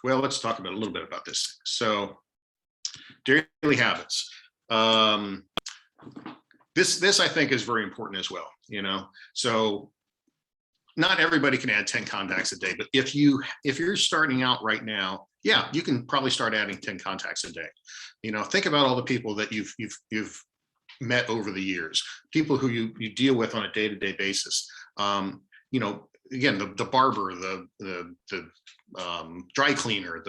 well, let's talk about a little bit about this. So, daily habits. This I think is very important as well. So not everybody can add 10 contacts a day, but if you're starting out right now, yeah, you can probably start adding 10 contacts a day. Think about all the people that you've met over the years, people who you deal with on a day-to-day basis. Again, the barber, the dry cleaner,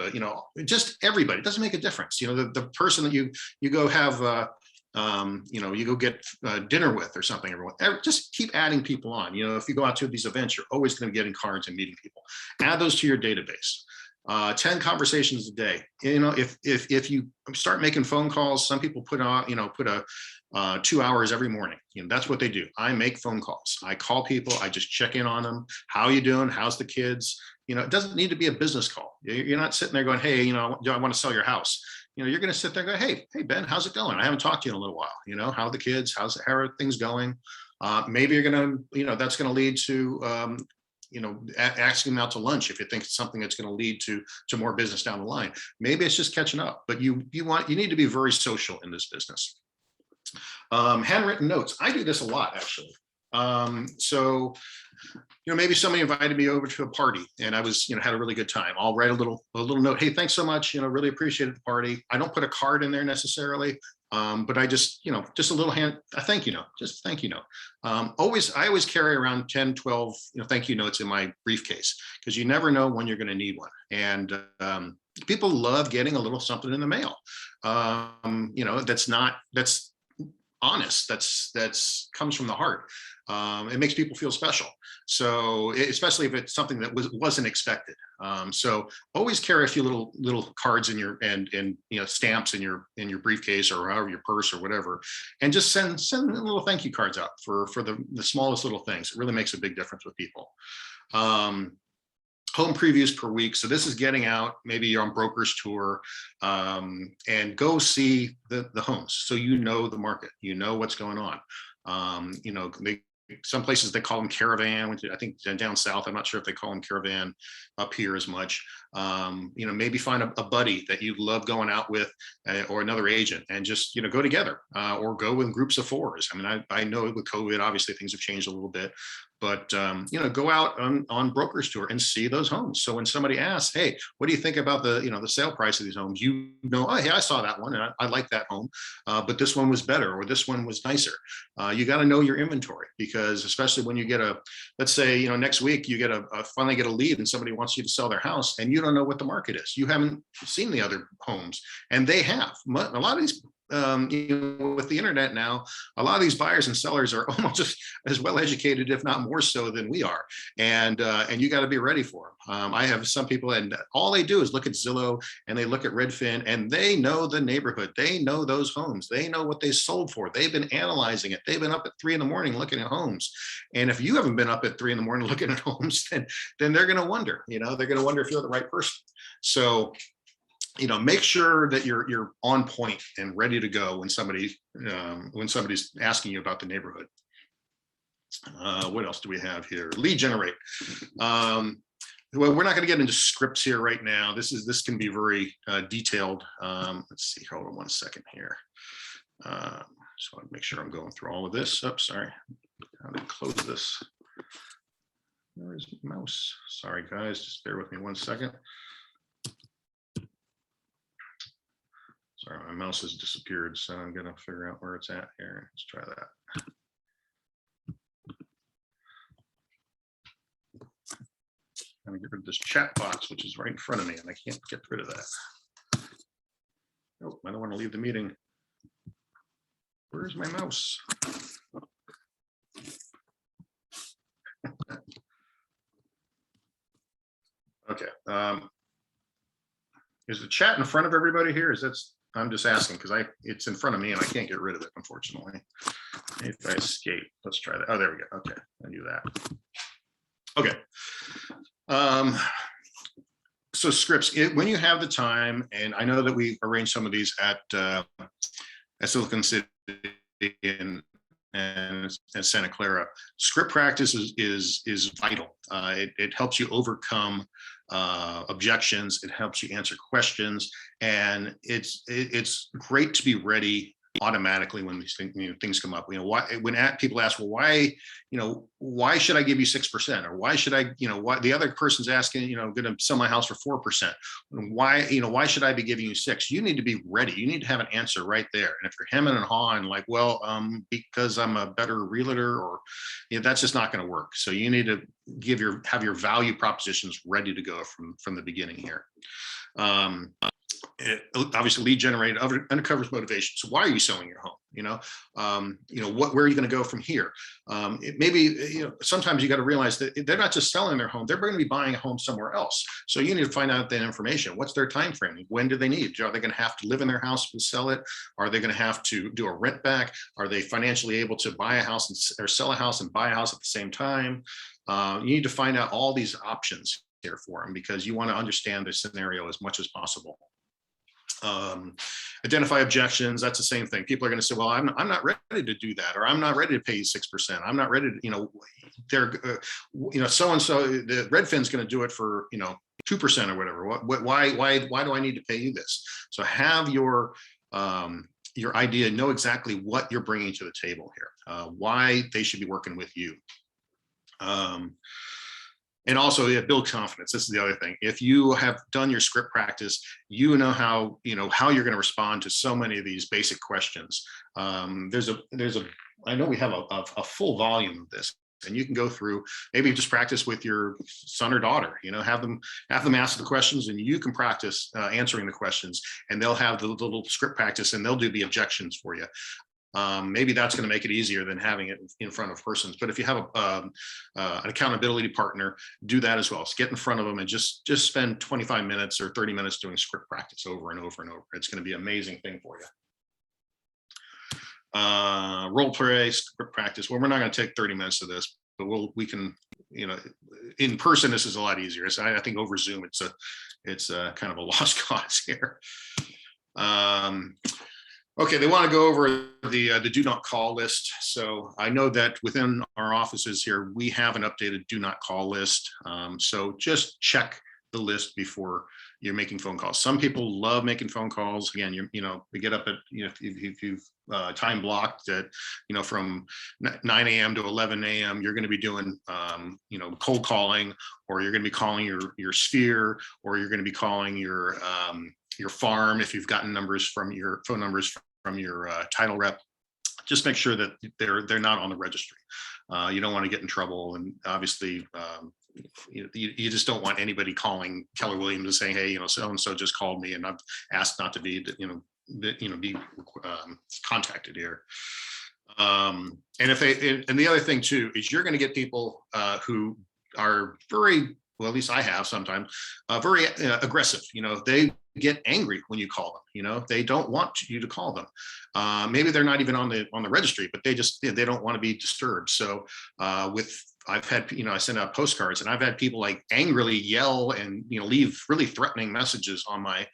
just everybody. It doesn't make a difference. The person that you go have you go get dinner with or something, just keep adding people on. If you go out to these events, you're always going to be getting cards and meeting people. Add those to your database. 10 conversations a day. If you start making phone calls, some people put 2 hours every morning. That's what they do. I make phone calls. I call people. I just check in on them. How you doing? How's the kids? It doesn't need to be a business call. You're not sitting there going, hey, I want to sell your house. You're going to sit there and go, hey, Ben, how's it going? I haven't talked to you in a little while. How are the kids? How are things going? Maybe you're going to, that's going to lead to, asking them out to lunch if you think it's something that's going to lead to more business down the line. Maybe it's just catching up, but you need to be very social in this business. Handwritten notes. I do this a lot, actually. So, maybe somebody invited me over to a party and I was, had a really good time. I'll write a little note. Hey, thanks so much. Really appreciated the party. I don't put a card in there necessarily. But I just, just a little a thank you note, just thank you note. I always carry around 10, 12, thank you notes in my briefcase because you never know when you're going to need one. And, people love getting a little something in the mail. That's honest. That's comes from the heart. It makes people feel special. So especially if it's something that wasn't expected. So always carry a few little cards in your and stamps in your briefcase or however your purse or whatever, and just send little thank you cards out for the smallest little things. It really makes a big difference with people. Home previews per week. So this is getting out, maybe you're on broker's tour, and go see the homes. So the market, what's going on. Some places they call them caravan, which I think down south, I'm not sure if they call them caravan up here as much. Maybe find a buddy that you love going out with, or another agent, and just, go together, or go in groups of fours. I mean, I know with COVID, obviously things have changed a little bit, but, go out on broker's tour and see those homes. So when somebody asks, hey, what do you think about the sale price of these homes? Oh, hey, I saw that one and I like that home, but this one was better, or this one was nicer. You got to know your inventory, because especially when you get let's say, next week you finally get a lead and somebody wants you to sell their house and you don't know what the market is. You haven't seen the other homes, and they have. A lot of these, with the internet now, a lot of these buyers and sellers are almost as well educated, if not more so than we are. And you got to be ready for them. I have some people, and all they do is look at Zillow and they look at Redfin, and they know the neighborhood. They know those homes. They know what they sold for. They've been analyzing it. They've been up at 3 a.m. looking at homes. And if you haven't been up at 3 a.m. looking at homes, then they're going to wonder, they're going to wonder if you're the right person. So, make sure that you're on point and ready to go when somebody's asking you about the neighborhood. What else do we have here? Lead generate. Well, we're not going to get into scripts here right now. This can be very detailed. Let's see. Hold on one second here. just want to make sure I'm going through all of this. Oh, sorry. How to close this. Where is the mouse? Sorry, guys, just bear with me 1 second. Sorry, my mouse has disappeared, so I'm gonna figure out where it's at here. Let's try that. I'm gonna get rid of this chat box, which is right in front of me, and I can't get rid of that. Oh, I don't want to leave the meeting. Where's my mouse? Okay. Is the chat in front of everybody here? I'm just asking because it's in front of me and I can't get rid of it, unfortunately. If I escape, let's try that. Oh, there we go. Okay, I knew that. Okay. So scripts, when you have the time, and I know that we arranged some of these at Silicon City and Santa Clara, script practice is vital. It helps you overcome objections. It helps you answer questions, and it's great to be ready automatically when these things come up. When people ask, well, why should I give you 6%, or why should I, why the other person's asking, going to sell my house for 4%, why should I be giving you 6? You need to be ready. You need to have an answer right there. And if you're hemming and hawing like, well, because I'm a better realtor, or that's just not going to work. So you need to have your value propositions ready to go from the beginning here. Obviously lead generated uncovers motivation. So why are you selling your home? Where are you going to go from here? Maybe, sometimes you got to realize that they're not just selling their home, they're going to be buying a home somewhere else. So you need to find out that information. What's their time frame? When do they need? Are they going to have to live in their house to sell it? Are they going to have to do a rent back? Are they financially able to buy a house or sell a house and buy a house at the same time? You need to find out all these options here for them, because you want to understand the scenario as much as possible. Identify objections. That's the same thing. People are going to say, well, I'm not ready to do that, or I'm not ready to pay you 6%. I'm not ready to, so-and-so, the Redfin's going to do it for, 2% or whatever. Why do I need to pay you this? So have your idea, know exactly what you're bringing to the table here, why they should be working with you. And also, build confidence. This is the other thing. If you have done your script practice, how you're going to respond to so many of these basic questions. I know we have a full volume of this, and you can go through, maybe just practice with your son or daughter, have them ask the questions, and you can practice answering the questions, and they'll have the little script practice, and they'll do the objections for you. Maybe that's going to make it easier than having it in front of persons. But if you have an accountability partner, do that as well. So get in front of them and just spend 25 minutes or 30 minutes doing script practice over and over and over. It's going to be an amazing thing for you. Role play, script practice. Well, we're not going to take 30 minutes of this, but we can, in person, this is a lot easier. So I think over Zoom, it's a kind of a lost cause here. Okay, they want to go over the do not call list. So I know that within our offices here, we have an updated do not call list. So just check the list before you're making phone calls. Some people love making phone calls. Again, we get up at, if you've time blocked at, from 9 a.m. to 11 a.m., you're going to be doing, cold calling, or you're going to be calling your sphere, or you're going to be calling your farm if you've gotten numbers from your phone numbers from your title rep. Just make sure that they're not on the registry. You don't want to get in trouble, and obviously you just don't want anybody calling Keller Williams and saying, hey, so and so just called me and I've asked not to be be contacted here. And the other thing too is you're going to get people who are very, well, at least I have sometimes, very aggressive. They get angry when you call them. They don't want you to call them. Maybe they're not even on the registry, but they don't want to be disturbed. So I've had, I send out postcards, and I've had people like angrily yell and leave really threatening messages on my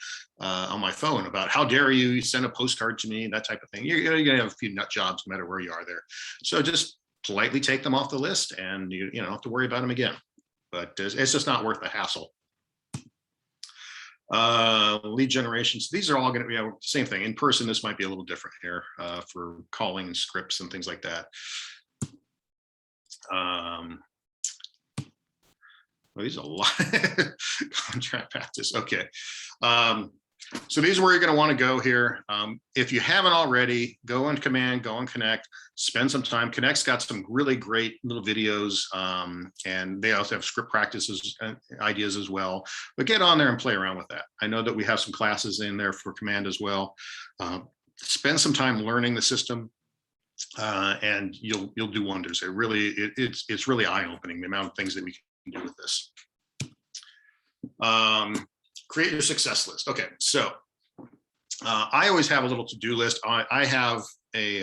phone about how dare you send a postcard to me, that type of thing. You're gonna have a few nut jobs no matter where you are there. So just politely take them off the list, and you don't have to worry about them again. But it's just not worth the hassle. Lead generations. These are all going to be same thing. In person, this might be a little different here for calling scripts and things like that. Well, these are a lot. Contract practice. Okay. So these are where you're going to want to go here. If you haven't already, go on Command, go on Connect, spend some time. Connect's got some really great little videos, and they also have script practices ideas as well. But get on there and play around with that. I know that we have some classes in there for Command as well. Spend some time learning the system, and you'll do wonders. It's really eye-opening the amount of things that we can do with this. Create your success list. Okay, so I always have a little to-do list. I have a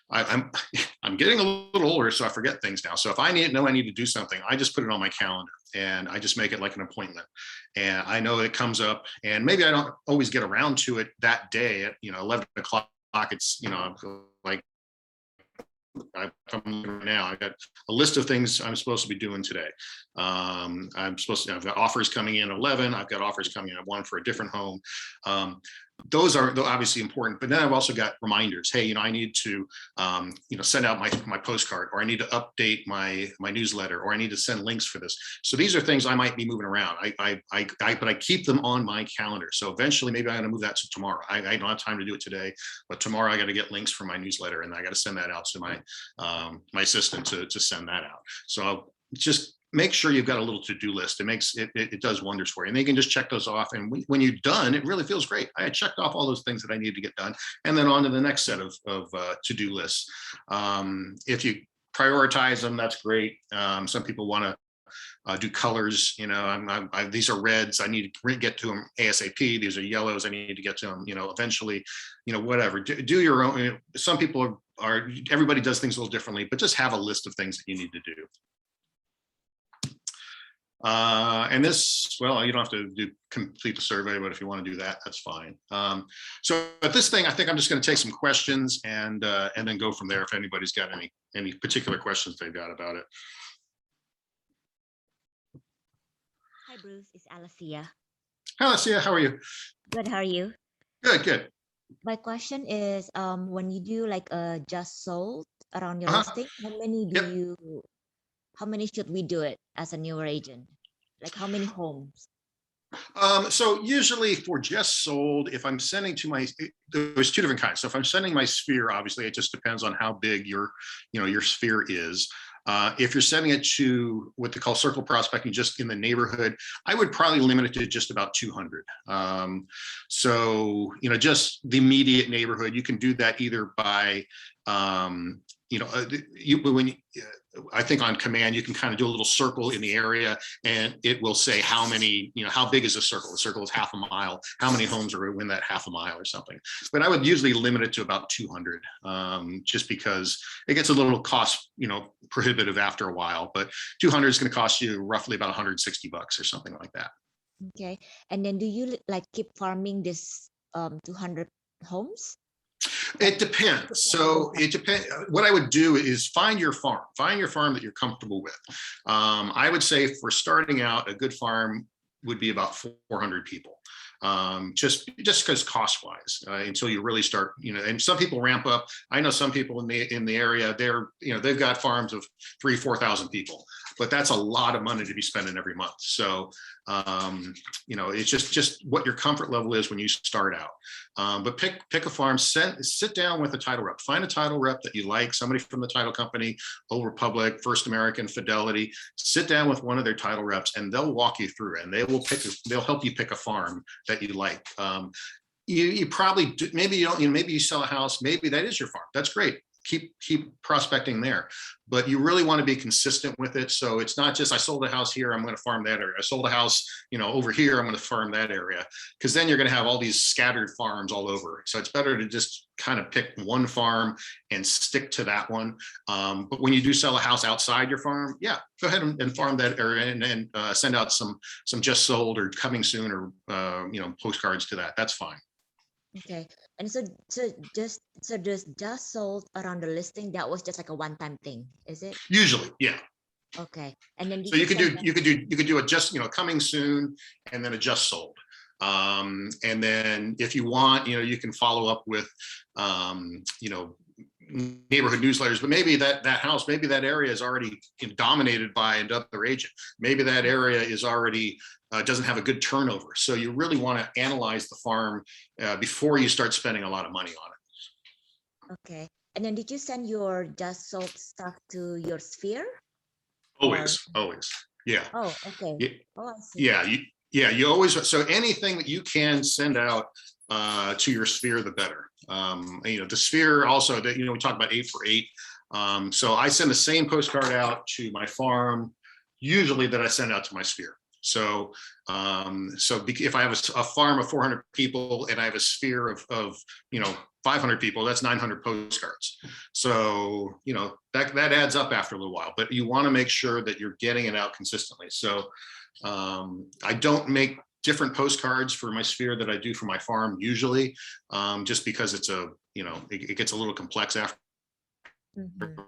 I'm getting a little older, so I forget things now. So if I need to do something, I just put it on my calendar and I just make it like an appointment. And I know it comes up, and maybe I don't always get around to it that day at 11 o'clock. It's like I've got a list of things I'm supposed to be doing today. I've got offers coming in at 11. I've got offers coming in at 1 for a different home. Those are obviously important, but then I've also got reminders. Hey, I need to, send out my postcard, or I need to update my newsletter, or I need to send links for this. So these are things I might be moving around. But I keep them on my calendar. So eventually, maybe I'm going to move that to tomorrow. I don't have time to do it today, but tomorrow I got to get links for my newsletter, and I got to send that out to my assistant to send that out. So I'll just make sure you've got a little to-do list. It does wonders for you, and they can just check those off. And when you're done, it really feels great. I had checked off all those things that I needed to get done, and then on to the next set of to-do lists. If you prioritize them, that's great. Some people want to do colors. These are reds. I need to get to them ASAP. These are yellows. I need to get to them. Eventually. Whatever. Do your own. Some people are. Everybody does things a little differently, but just have a list of things that you need to do. And this, well, you don't have to complete the survey, but if you want to do that, that's fine. So at this thing, I think I'm just going to take some questions and then go from there if anybody's got any particular questions they've got about it.
Hi, Bruce. It's Alicia.
Hi, Alicia. How are you?
Good. How are you?
Good.
My question is, when you do like a just sold around your listing, how many should we do it as a newer agent? Like how many homes?
So usually for just sold, if I'm sending to there's two different kinds. So if I'm sending my sphere, obviously it just depends on how big your sphere is. If you're sending it to what they call circle prospecting, just in the neighborhood, I would probably limit it to just about 200. So, just the immediate neighborhood, you can do that either by, I think on Command, you can kind of do a little circle in the area, and it will say how many, how big is the circle? The circle is half a mile. How many homes are within that half a mile or something? But I would usually limit it to about 200, just because it gets a little cost, prohibitive after a while. But 200 is going to cost you roughly about $160 or something like that.
Okay. And then do you keep farming this 200 homes?
It depends. So it depends. What I would do is find your farm that you're comfortable with. I would say for starting out, a good farm would be about 400 people. Just because cost wise, until you really start, and some people ramp up. I know some people in the area, they've got farms of 3,000-4,000 people, but that's a lot of money to be spending every month. So, it's just what your comfort level is when you start out. But pick a farm, sit down with a title rep, find a title rep that you like, somebody from the title company, Old Republic, First American, Fidelity, sit down with one of their title reps and they'll walk you through it, and they'll help you pick a farm that you like. You probably do, maybe you don't, maybe you sell a house, maybe that is your farm. That's great. Keep prospecting there, but you really want to be consistent with it. So it's not just I sold a house here, I'm going to farm that area. I sold a house, over here, I'm going to farm that area, because then you're going to have all these scattered farms all over. So it's better to just kind of pick one farm and stick to that one. But when you do sell a house outside your farm, yeah, go ahead and farm that area and send out some just sold or coming soon or postcards to that. That's fine.
Okay. And so just sold around the listing, that was just like a one-time thing, is it?
Usually, yeah.
Okay. And then
So you could do a just, coming soon and then a just sold. And then if you want, you can follow up with, neighborhood newsletters, but maybe that house, maybe that area is already dominated by another agent. Maybe that area is already doesn't have a good turnover. So you really want to analyze the farm before you start spending a lot of money on it.
Okay. And then did you send your just sold stuff to your sphere?
Always. Yeah.
Oh, okay.
Yeah.
Oh, I see.
Yeah. You always, so anything that you can send out to your sphere, the better. The sphere also that, we talk about 8 for 8. So I send the same postcard out to my farm, usually that I send out to my sphere. So, if I have a farm of 400 people and I have a sphere of 500 people, that's 900 postcards. So, that adds up after a little while, but you want to make sure that you're getting it out consistently. So, I don't make different postcards for my sphere that I do for my farm usually, just because it's it gets a little complex after.
Mhm.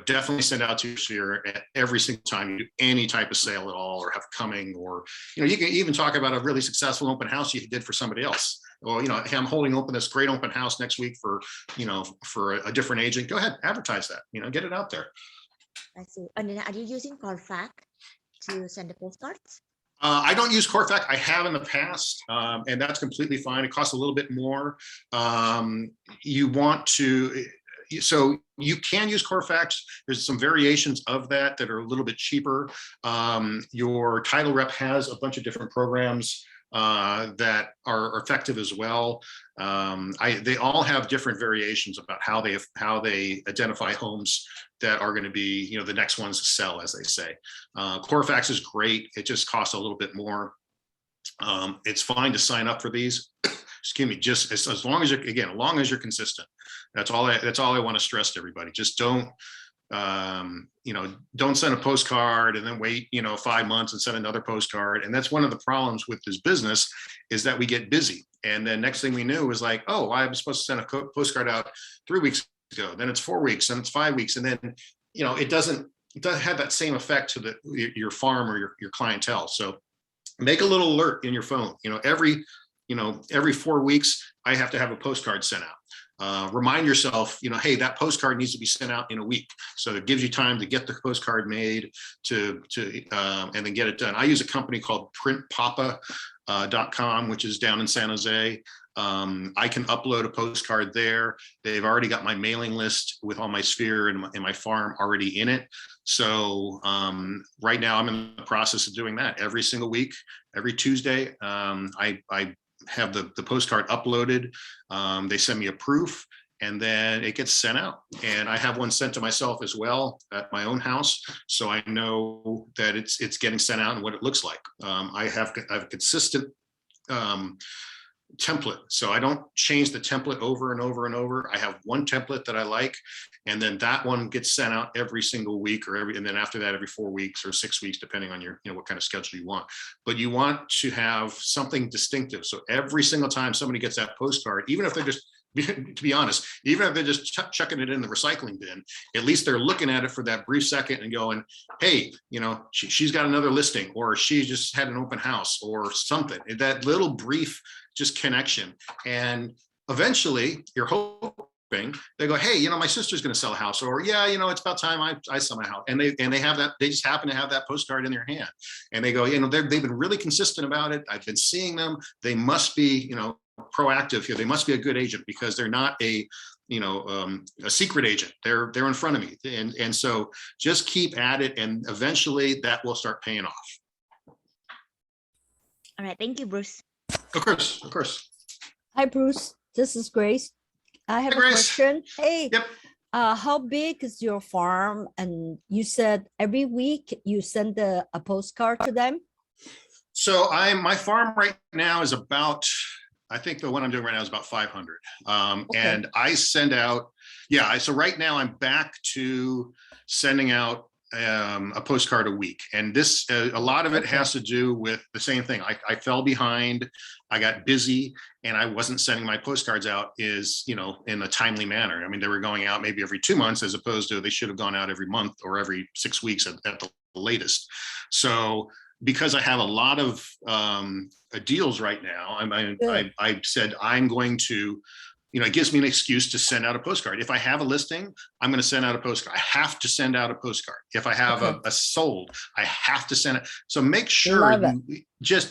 Definitely send out to your sphere every single time you do any type of sale at all or have coming, or you can even talk about a really successful open house you did for somebody else. Well, hey, I'm holding open this great open house next week for a different agent. Go ahead, advertise that, get it out there.
I see. And then are you using Carfax to send the postcards?
I don't use Corfac. I have in the past, and that's completely fine. It costs a little bit more. You want to, so you can use Corfax. There's some variations of that are a little bit cheaper. Your title rep has a bunch of different programs that are effective as well. They all have different variations about how they identify homes that are going to be, the next ones to sell, as they say. Corfax is great. It just costs a little bit more. It's fine to sign up for these. Excuse me, just as long as you're consistent. That's all I want to stress to everybody. Just don't send a postcard and then wait 5 months and send another postcard. And that's one of the problems with this business, is that we get busy, and then next thing we knew is like, oh, I was supposed to send a postcard out 3 weeks ago, then it's 4 weeks, and it's 5 weeks, and then it doesn't have that same effect to your farm or your clientele. So make a little alert in your phone. Every 4 weeks I have to have a postcard sent out. Remind yourself, hey, that postcard needs to be sent out in a week. So it gives you time to get the postcard made and then get it done. I use a company called printpapa.com, which is down in San Jose. I can upload a postcard there. They've already got my mailing list with all my sphere and my farm already in it. So right now I'm in the process of doing that every single week. Every Tuesday, I have the postcard uploaded. They send me a proof, and then it gets sent out. And I have one sent to myself as well at my own house, so I know that it's getting sent out and what it looks like. I have a consistent template, so I don't change the template over and over and over. I have one template that I like, and then that one gets sent out every single week, and then after that every 4 weeks or 6 weeks, depending on your what kind of schedule you want. But you want to have something distinctive, so every single time somebody gets that postcard, even if they're just to be honest, even if they're just chucking it in the recycling bin, at least they're looking at it for that brief second and going, hey, she's got another listing, or she just had an open house or something. That little brief just connection. And eventually you're hoping they go, hey, my sister's going to sell a house, or yeah, it's about time I sell my house. And they have that, they just happen to have that postcard in their hand, and they go, they've been really consistent about it. I've been seeing them. They must be, proactive here. They must be a good agent, because they're not a secret agent. They're in front of me. And so just keep at it, and eventually that will start paying off.
All right. Thank you, Bruce.
Of course.
Hi, Bruce. This is Grace. I have
Hi,
a
Grace.
question. Hey,
Yep.
How big is your farm? And you said every week you send a postcard to them?
So my farm right now is about, I think the one I'm doing right now is about 500.
Okay.
And I send out, so right now I'm back to sending out a postcard a week. And this, a lot of it has to do with the same thing. I fell behind, I got busy, and I wasn't sending my postcards out in a timely manner. I mean, they were going out maybe every 2 months, as opposed to they should have gone out every month or every 6 weeks at the latest. So because I have a lot of deals right now, I said I'm going to, it gives me an excuse to send out a postcard. If I have a listing, I'm going to send out a postcard. I have to send out a postcard. If I have a sold, I have to send it. So make sure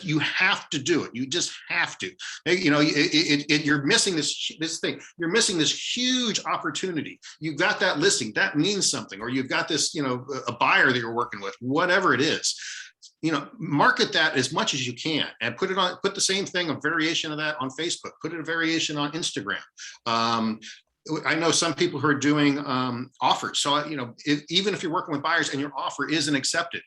you have to do it. You just have to. You're missing this thing. You're missing this huge opportunity. You've got that listing. That means something. Or you've got this, a buyer that you're working with, whatever it is. Market that as much as you can and put the same thing, a variation of that on Facebook, put it a variation on Instagram. I know some people who are doing offers. So, even if you're working with buyers and your offer isn't accepted,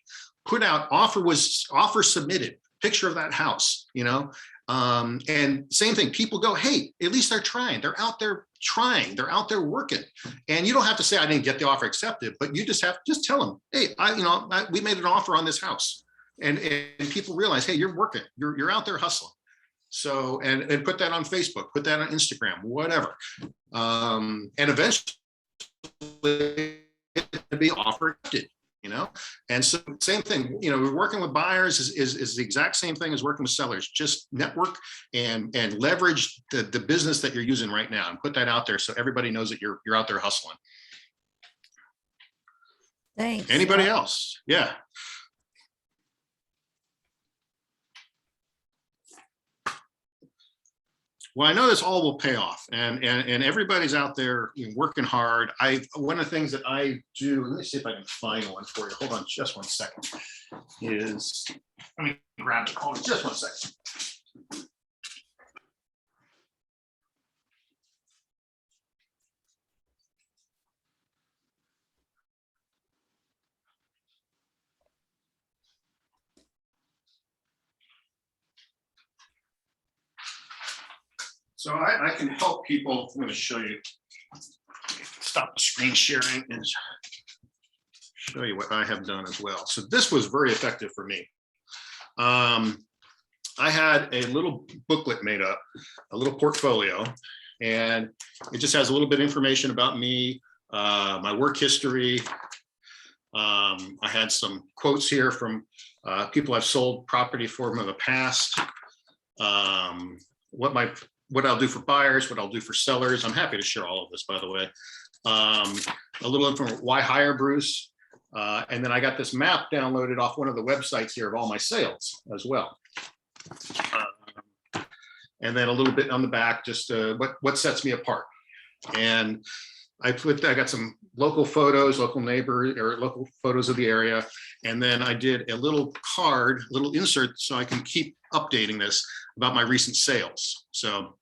put out offer submitted, picture of that house, and same thing. People go, hey, at least they're trying. They're out there trying. They're out there working. And you don't have to say, I didn't get the offer accepted, but you just tell them, hey, we made an offer on this house. And people realize, hey, you're working, you're out there hustling. So, and put that on Facebook, put that on Instagram, whatever. And eventually it'll be offered, and so same thing, we're working with buyers is the exact same thing as working with sellers. Just network and leverage the business that you're using right now and put that out there so everybody knows that you're out there hustling.
Thanks.
Anybody else? Yeah. Well, I know this all will pay off, and everybody's out there working hard. One of the things that I do, let me see if I can find one for you. Hold on just 1 second. Let me grab it. Hold on just 1 second. So I can help people. I'm going to show you, stop the screen sharing and show you what I have done as well. So this was very effective for me. I had a little booklet made up, a little portfolio, and it just has a little bit of information about me, my work history. I had some quotes here from people I've sold property for in the past, what I'll do for buyers, what I'll do for sellers. I'm happy to share all of this, by the way. A little info, why hire Bruce? And then I got this map downloaded off one of the websites here of all my sales as well. And then a little bit on the back, just what sets me apart. And I got some local photos, local photos of the area. And then I did a little card, little insert, so I can keep updating this about my recent sales. So,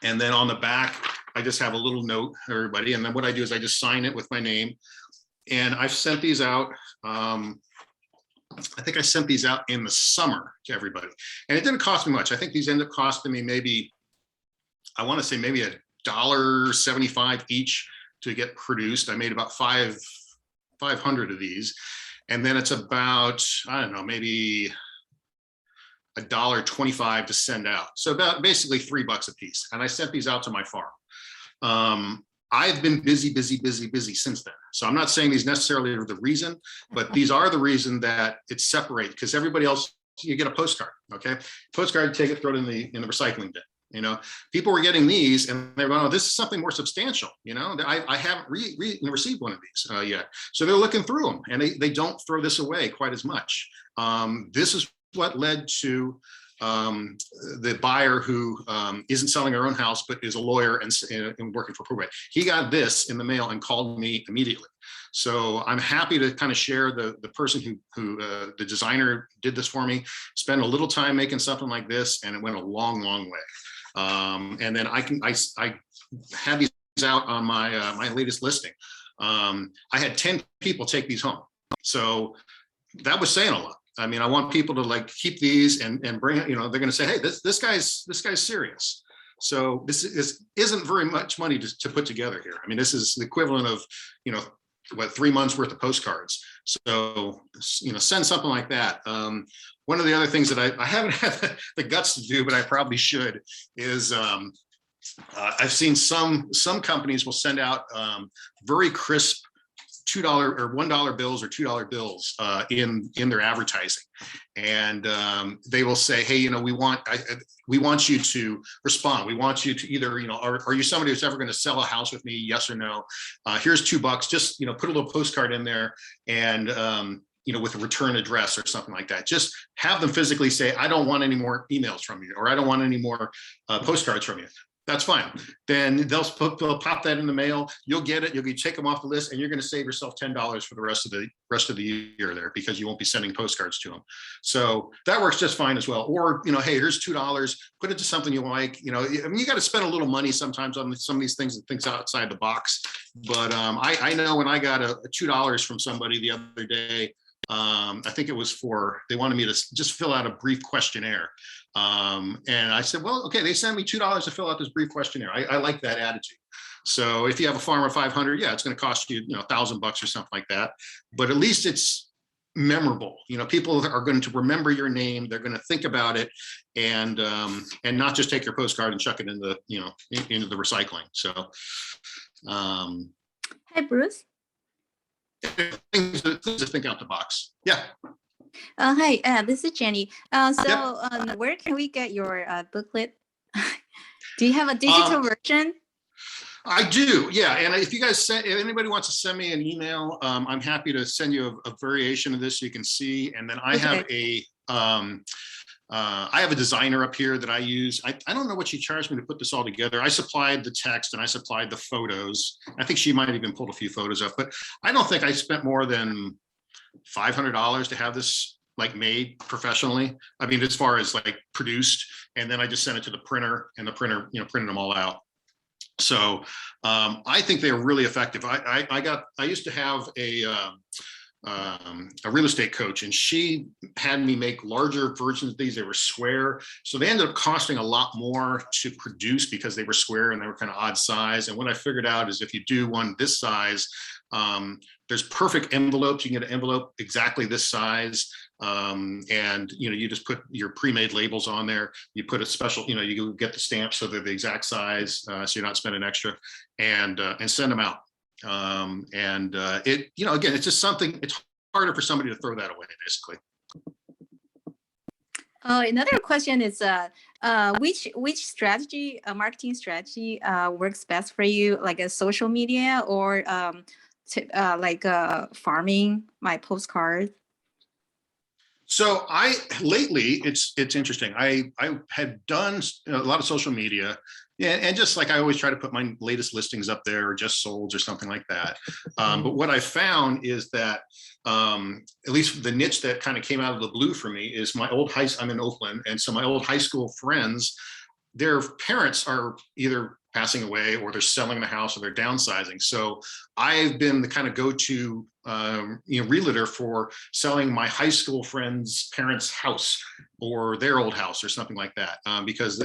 and then on the back, I just have a little note, everybody. And then what I do is I just sign it with my name. And I've sent these out. I think I sent these out in the summer to everybody. And it didn't cost me much. I think these ended up costing me maybe, I want to say maybe $1.75 each to get produced. I made about 500 of these. And then it's about, I don't know, maybe $1.25 to send out. So about basically $3 a piece. And I sent these out to my farm. I've been busy since then. So I'm not saying these necessarily are the reason, but these are the reason that it's separated, because everybody else, you get a postcard, okay? Postcard, take it, throw it in the recycling bin. People were getting these and they're going, oh, this is something more substantial. I haven't received one of these yet. So they're looking through them and they don't throw this away quite as much. This is what led to the buyer who isn't selling her own house, but is a lawyer and working for probate. He got this in the mail and called me immediately. So I'm happy to kind of share the person who the designer did this for me, spent a little time making something like this, and it went a long way. And then I have these out on my latest listing. I had 10 people take these home. So that was saying a lot. I mean, I want people to keep these and bring it, they're going to say, hey, this guy's serious. So this isn't very much money to put together here. I mean, this is the equivalent of, 3 months worth of postcards. So, send something like that. One of the other things that I haven't had the guts to do, but I probably should, is I've seen some companies will send out very crisp $2 or $1 bills or $2 bills in their advertising, and they will say, hey, we want you to respond. We want you to either, are you somebody who's ever going to sell a house with me? Yes or no. Here's $2. Just put a little postcard in there, and with a return address or something like that. Just have them physically say, I don't want any more emails from you, or I don't want any more postcards from you. That's fine. Then they'll pop that in the mail. You'll get it. You'll take them off the list, and you're going to save yourself $10 for the rest of the year there, because you won't be sending postcards to them. So that works just fine as well. Or hey, here's $2. Put it to something you like. You got to spend a little money sometimes on some of these things and things outside the box. But I know when I got a $2 from somebody the other day. I think it was they wanted me to just fill out a brief questionnaire. And I said, well, okay, they sent me $2 to fill out this brief questionnaire. I like that attitude. So if you have a farm of 500, yeah, it's going to cost you, $1,000 or something like that. But at least it's memorable. People are going to remember your name. They're going to think about it, and not just take your postcard and chuck it into the recycling. So,
Hi, Bruce.
things to think out the box. Yeah.
Hi, this is Jenny.
Yep.
Where can we get your booklet? Do you have a digital version?
I do, yeah. And if anybody wants to send me an email, I'm happy to send you a variation of this so you can see. And then I have I have a designer up here that I use. I don't know what she charged me to put this all together. I supplied the text and I supplied the photos. I think she might have even pulled a few photos up, but I don't think I spent more than $500 to have this made professionally. I mean, as far as produced, and then I just sent it to the printer, and the printer, printed them all out. So I think they're really effective. I used to have a real estate coach, and she had me make larger versions of these. They were square, so they ended up costing a lot more to produce because they were square and they were kind of odd size. And what I figured out is if you do one this size, there's perfect envelopes. You can get an envelope exactly this size, and you just put your pre-made labels on there. You put a special, you get the stamps so they're the exact size, so you're not spending extra, and send them out. It, again, it's just something, it's harder for somebody to throw that away, basically.
Another question is, which strategy, marketing strategy, works best for you, like a social media or farming, my postcard?
So lately, it's interesting. I had done a lot of social media, and just I always try to put my latest listings up there, or just solds or something like that. But what I found is that at least the niche that kind of came out of the blue for me is I'm in Oakland, and so my old high school friends, their parents are either passing away or they're selling the house or they're downsizing. So I've been the kind of go-to realtor for selling my high school friends' parents' house or their old house or something like that, because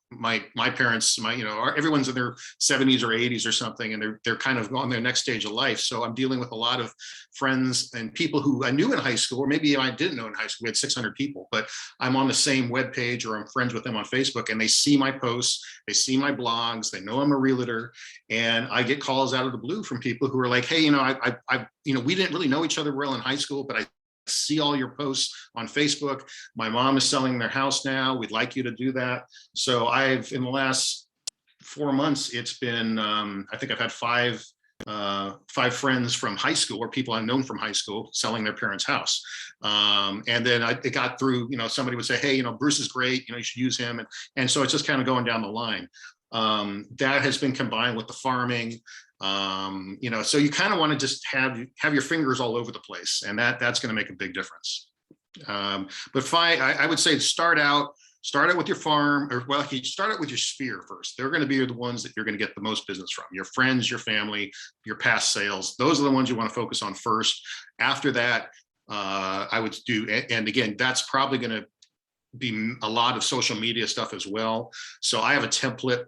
my parents, everyone's in their 70s or 80s or something, and they're kind of on their next stage of life. So I'm dealing with a lot of friends and people who I knew in high school, or maybe I didn't know in high school. We had 600 people, but I'm on the same webpage, or I'm friends with them on Facebook, and they see my posts, they see my blogs, they know I'm a realtor, and I get calls out of the blue from people who are like, hey, we didn't really know each other well in high school, but I see all your posts on Facebook. My mom is selling their house now. We'd like you to do that. So in the last 4 months, it's been, I think I've had five friends from high school, or people I've known from high school, selling their parents' house. And then it got through, somebody would say, hey, Bruce is great. You should use him. And so it's just kind of going down the line. That has been combined with the farming. So you kind of want to just have your fingers all over the place, and that's going to make a big difference. But I would say start out with your farm, you start out with your sphere first. They're going to be the ones that you're going to get the most business from. Your friends, your family, your past sales. Those are the ones you want to focus on first. After that, I would do, and again, that's probably going to be a lot of social media stuff as well. So I have a template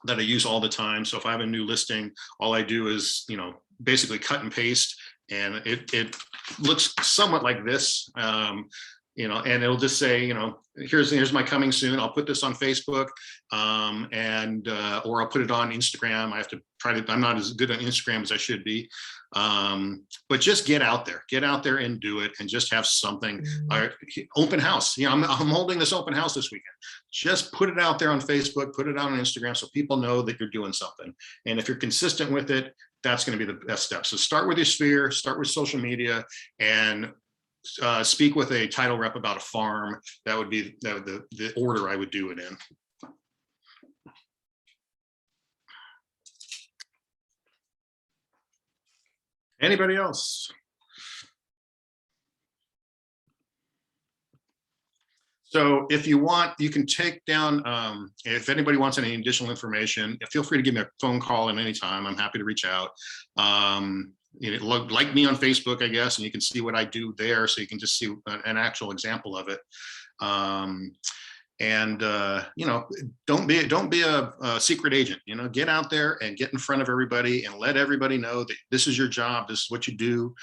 that I use all the time. So if I have a new listing, all I do is, basically cut and paste, and it looks somewhat like this. You know, and it'll just say, you know, here's my coming soon. I'll put this on Facebook, or I'll put it on Instagram. I have to try to, I'm not as good on Instagram as I should be. But just get out there and do it, and just have something. Open house. You know, I'm holding this open house this weekend. Just put it out there on Facebook, put it out on Instagram, so people know that you're doing something. And if you're consistent with it, that's going to be the best step. So start with your sphere, start with social media, and speak with a title rep about a farm. That would be the order I would do it in. Anybody else? So if you want, you can take down, if anybody wants any additional information, feel free to give me a phone call at any time. I'm happy to reach out. You know, like me on Facebook, I guess, and you can see what I do there. So you can just see an actual example of it. You know, don't be a secret agent. You know, get out there and get in front of everybody and let everybody know that this is your job, this is what you do.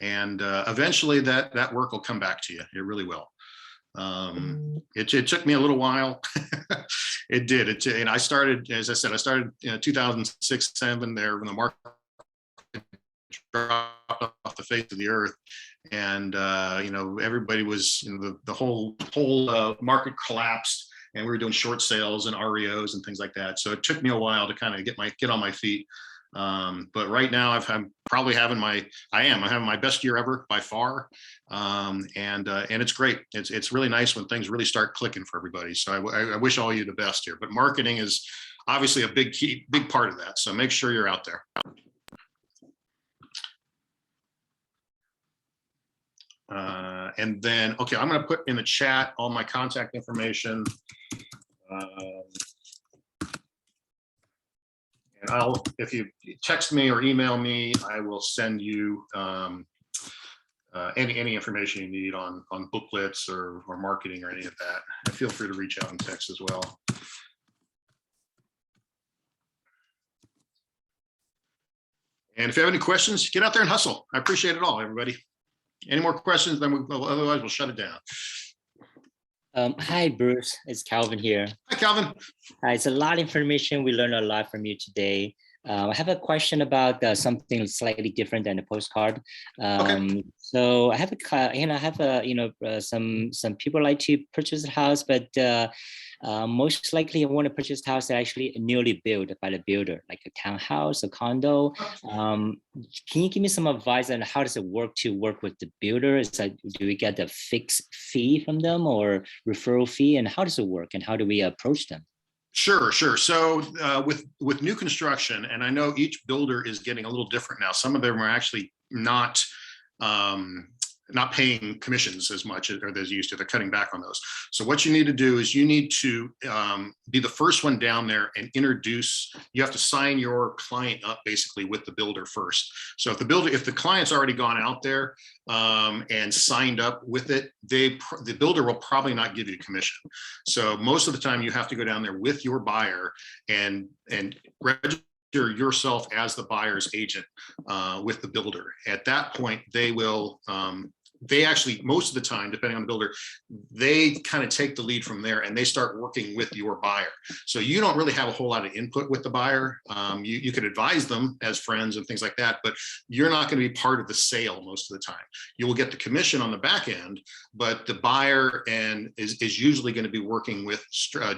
Eventually that work will come back to you. It really will. It took me a little while. It did. And I started, as I said, I started in 2006, 7 there when the market dropped off the face of the earth, and you know, everybody was, you know, the whole market collapsed, and we were doing short sales and REOs and things like that. So it took me a while to kind of get on my feet. But right now I'm having my best year ever by far. And it's great. It's really nice when things really start clicking for everybody. So I wish all you the best here, but marketing is obviously a big part of that. So make sure you're out there. And then, okay, I'm going to put in the chat all my contact information. And if you text me or email me, I will send you any information you need on booklets or marketing or any of that. And feel free to reach out and text as well. And if you have any questions, get out there and hustle. I appreciate it all, everybody. Any more questions? Then otherwise we'll shut it down.
Hi, Bruce. It's Calvin here.
Hi, Calvin.
It's a lot of information. We learned a lot from you today. I have a question about something slightly different than a postcard.
Okay.
So I have some people like to purchase a house, but most likely I want to purchase a house that actually newly built by the builder, like a townhouse, a condo. Can you give me some advice on how does it work to work with the builder? Is that, do we get a fixed fee from them or referral fee, and how does it work, and how do we approach them?
Sure. So with new construction, and I know each builder is getting a little different now. Some of them are actually not paying commissions as much as they used to. They're cutting back on those. So what you need to do is you need to be the first one down there and introduce. You have to sign your client up basically with the builder first. So if the client's already gone out there and signed up with it, the builder will probably not give you a commission. So most of the time you have to go down there with your buyer and register yourself as the buyer's agent with the builder. At that point, they will they actually, most of the time, depending on the builder, they kind of take the lead from there and they start working with your buyer. So you don't really have a whole lot of input with the buyer. You could advise them as friends and things like that, but you're not going to be part of the sale most of the time. You will get the commission on the back end, but the buyer is usually going to be working with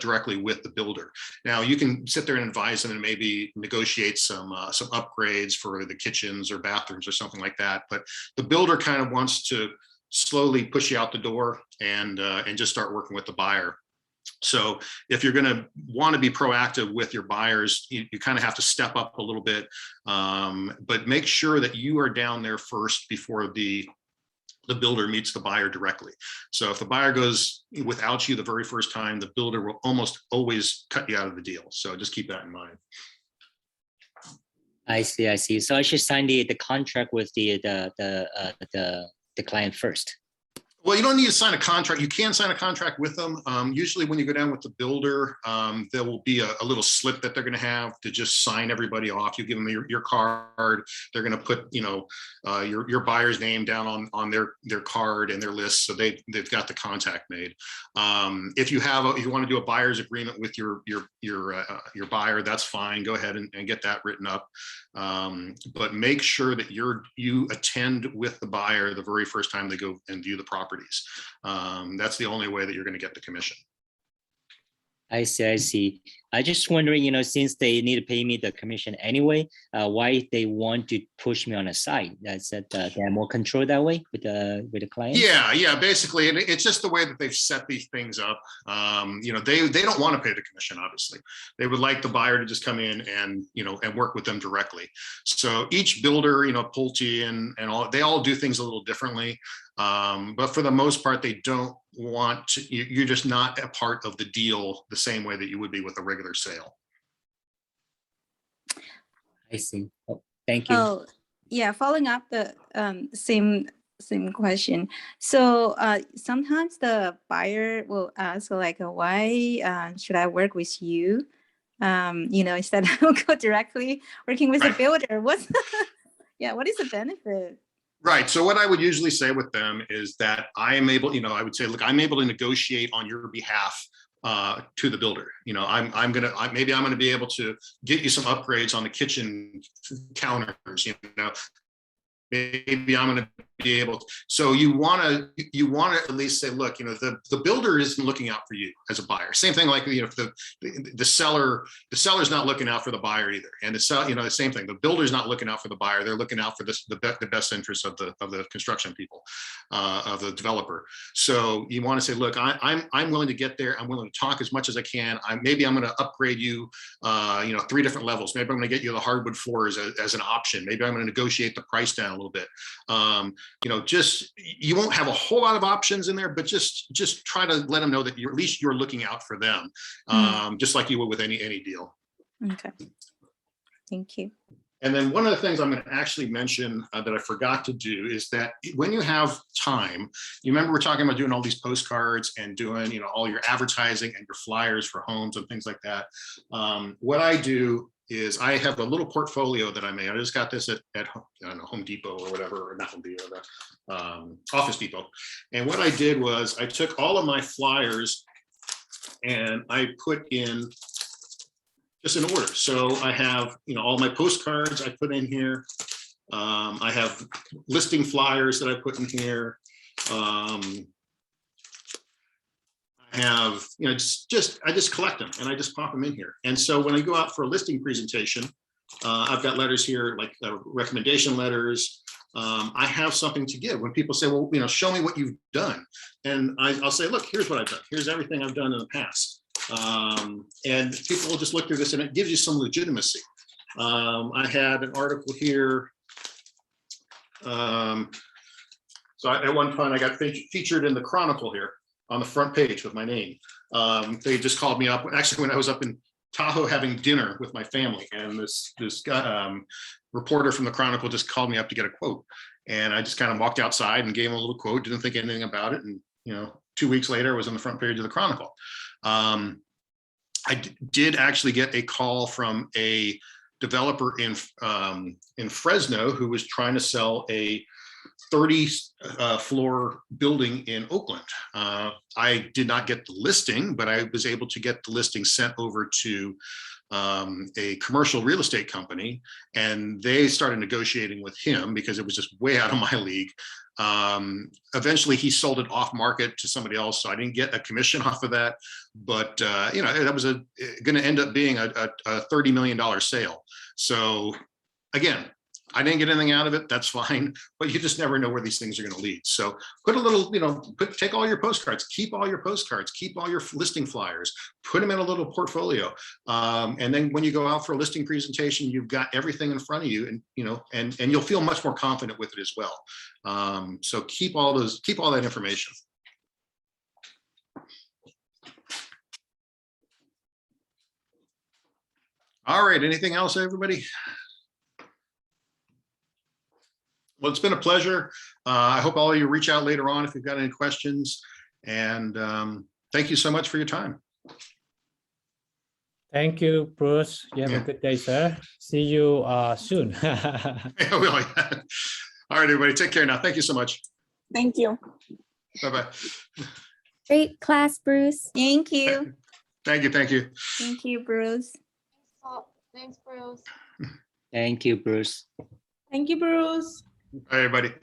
directly with the builder. Now you can sit there and advise them and maybe negotiate some upgrades for the kitchens or bathrooms or something like that. But the builder kind of wants to slowly push you out the door and just start working with the buyer. So if you're going to want to be proactive with your buyers, you kind of have to step up a little bit, but make sure that you are down there first before the builder meets the buyer directly. So if the buyer goes without you the very first time, the builder will almost always cut you out of the deal. So just keep that in mind.
I see. So I should sign the contract with the client first.
Well, you don't need to sign a contract. You can sign a contract with them. Usually when you go down with the builder, there will be a little slip that they're going to have to just sign everybody off. You give them your card. They're going to put, your buyer's name down on their card and their list. So they've got the contact made. If you want to do a buyer's agreement with your buyer, that's fine. Go ahead and get that written up. But make sure that you attend with the buyer the very first time they go and view the properties. That's the only way that you're going to get the commission.
I see. I just wondering, since they need to pay me the commission anyway, why they want to push me on a site? That's that they have more control that way with the client.
Yeah. Basically, and it's just the way that they've set these things up. They don't want to pay the commission. Obviously, they would like the buyer to just come in and work with them directly. So each builder, Pulte and all, they all do things a little differently. But for the most part, they don't want to, you're just not a part of the deal the same way that you would be with a regular sale.
I see. Oh, thank you.
Oh, yeah. Following up the same question. So sometimes the buyer will ask like, why should I work with you? Instead of go directly working with a builder. What is the benefit?
Right. So what I would usually say with them is that I am able, I would say, look, I'm able to negotiate on your behalf to the builder. Maybe I'm going to be able to get you some upgrades on the kitchen counters. Maybe I'm going to be able to. So you want to at least say, look, the builder isn't looking out for you as a buyer. Same thing like if the seller's not looking out for the buyer either, and the same thing. The builder's not looking out for the buyer. They're looking out for the best interests of the construction people, of the developer. So you want to say, look, I'm willing to get there. I'm willing to talk as much as I can. Maybe I'm going to upgrade you, 3 different levels. Maybe I'm going to get you the hardwood floors as an option. Maybe I'm going to negotiate the price down a little bit. You won't have a whole lot of options in there, but just try to let them know that at least you're looking out for them, just like you would with any deal.
Okay. Thank you.
And then one of the things I'm going to actually mention that I forgot to do is that when you have time, you remember we're talking about doing all these postcards and doing, all your advertising and your flyers for homes and things like that. What I do is I have a little portfolio that I made. I just got this at Home Depot or whatever, or not Home Depot, Office Depot. And what I did was I took all of my flyers and I put in just in order. So I have, all my postcards I put in here. I have listing flyers that I put in here. I have, I just collect them and I just pop them in here. And so when I go out for a listing presentation, I've got letters here, like recommendation letters. I have something to give. When people say, well, show me what you've done. And I'll say, look, here's what I've done. Here's everything I've done in the past. And people will just look through this and it gives you some legitimacy. I had an article here. So at one point I got featured in the Chronicle here on the front page with my name. They just called me up, actually when I was up in Tahoe having dinner with my family, and this guy, reporter from the Chronicle just called me up to get a quote. And I just kind of walked outside and gave him a little quote, didn't think anything about it. And 2 weeks later, I was on the front page of the Chronicle. I did actually get a call from a developer in Fresno who was trying to sell a 30 floor building in Oakland. I did not get the listing, but I was able to get the listing sent over to a commercial real estate company, and they started negotiating with him because it was just way out of my league. Eventually he sold it off market to somebody else, so I didn't get a commission off of that, but that was going to end up being a $30 million sale. So again, I didn't get anything out of it. That's fine, but you just never know where these things are going to lead. So put a little, take all your postcards, keep all your postcards, keep all your listing flyers, put them in a little portfolio. And then when you go out for a listing presentation, you've got everything in front of you, and and you'll feel much more confident with it as well. So keep all that information. All right. Anything else, everybody? Well, it's been a pleasure. I hope all of you reach out later on if you've got any questions. And thank you so much for your time.
Thank you, Bruce. You have a
Yeah.
good day, sir. See you soon.
All right, everybody, take care now. Thank you so much.
Thank you.
Bye-bye.
Great class, Bruce.
Thank you.
Thank you. Thank you.
Thank you, Bruce.
Thanks, Bruce.
Thank you, Bruce.
Thank you, Bruce.
Bye, everybody.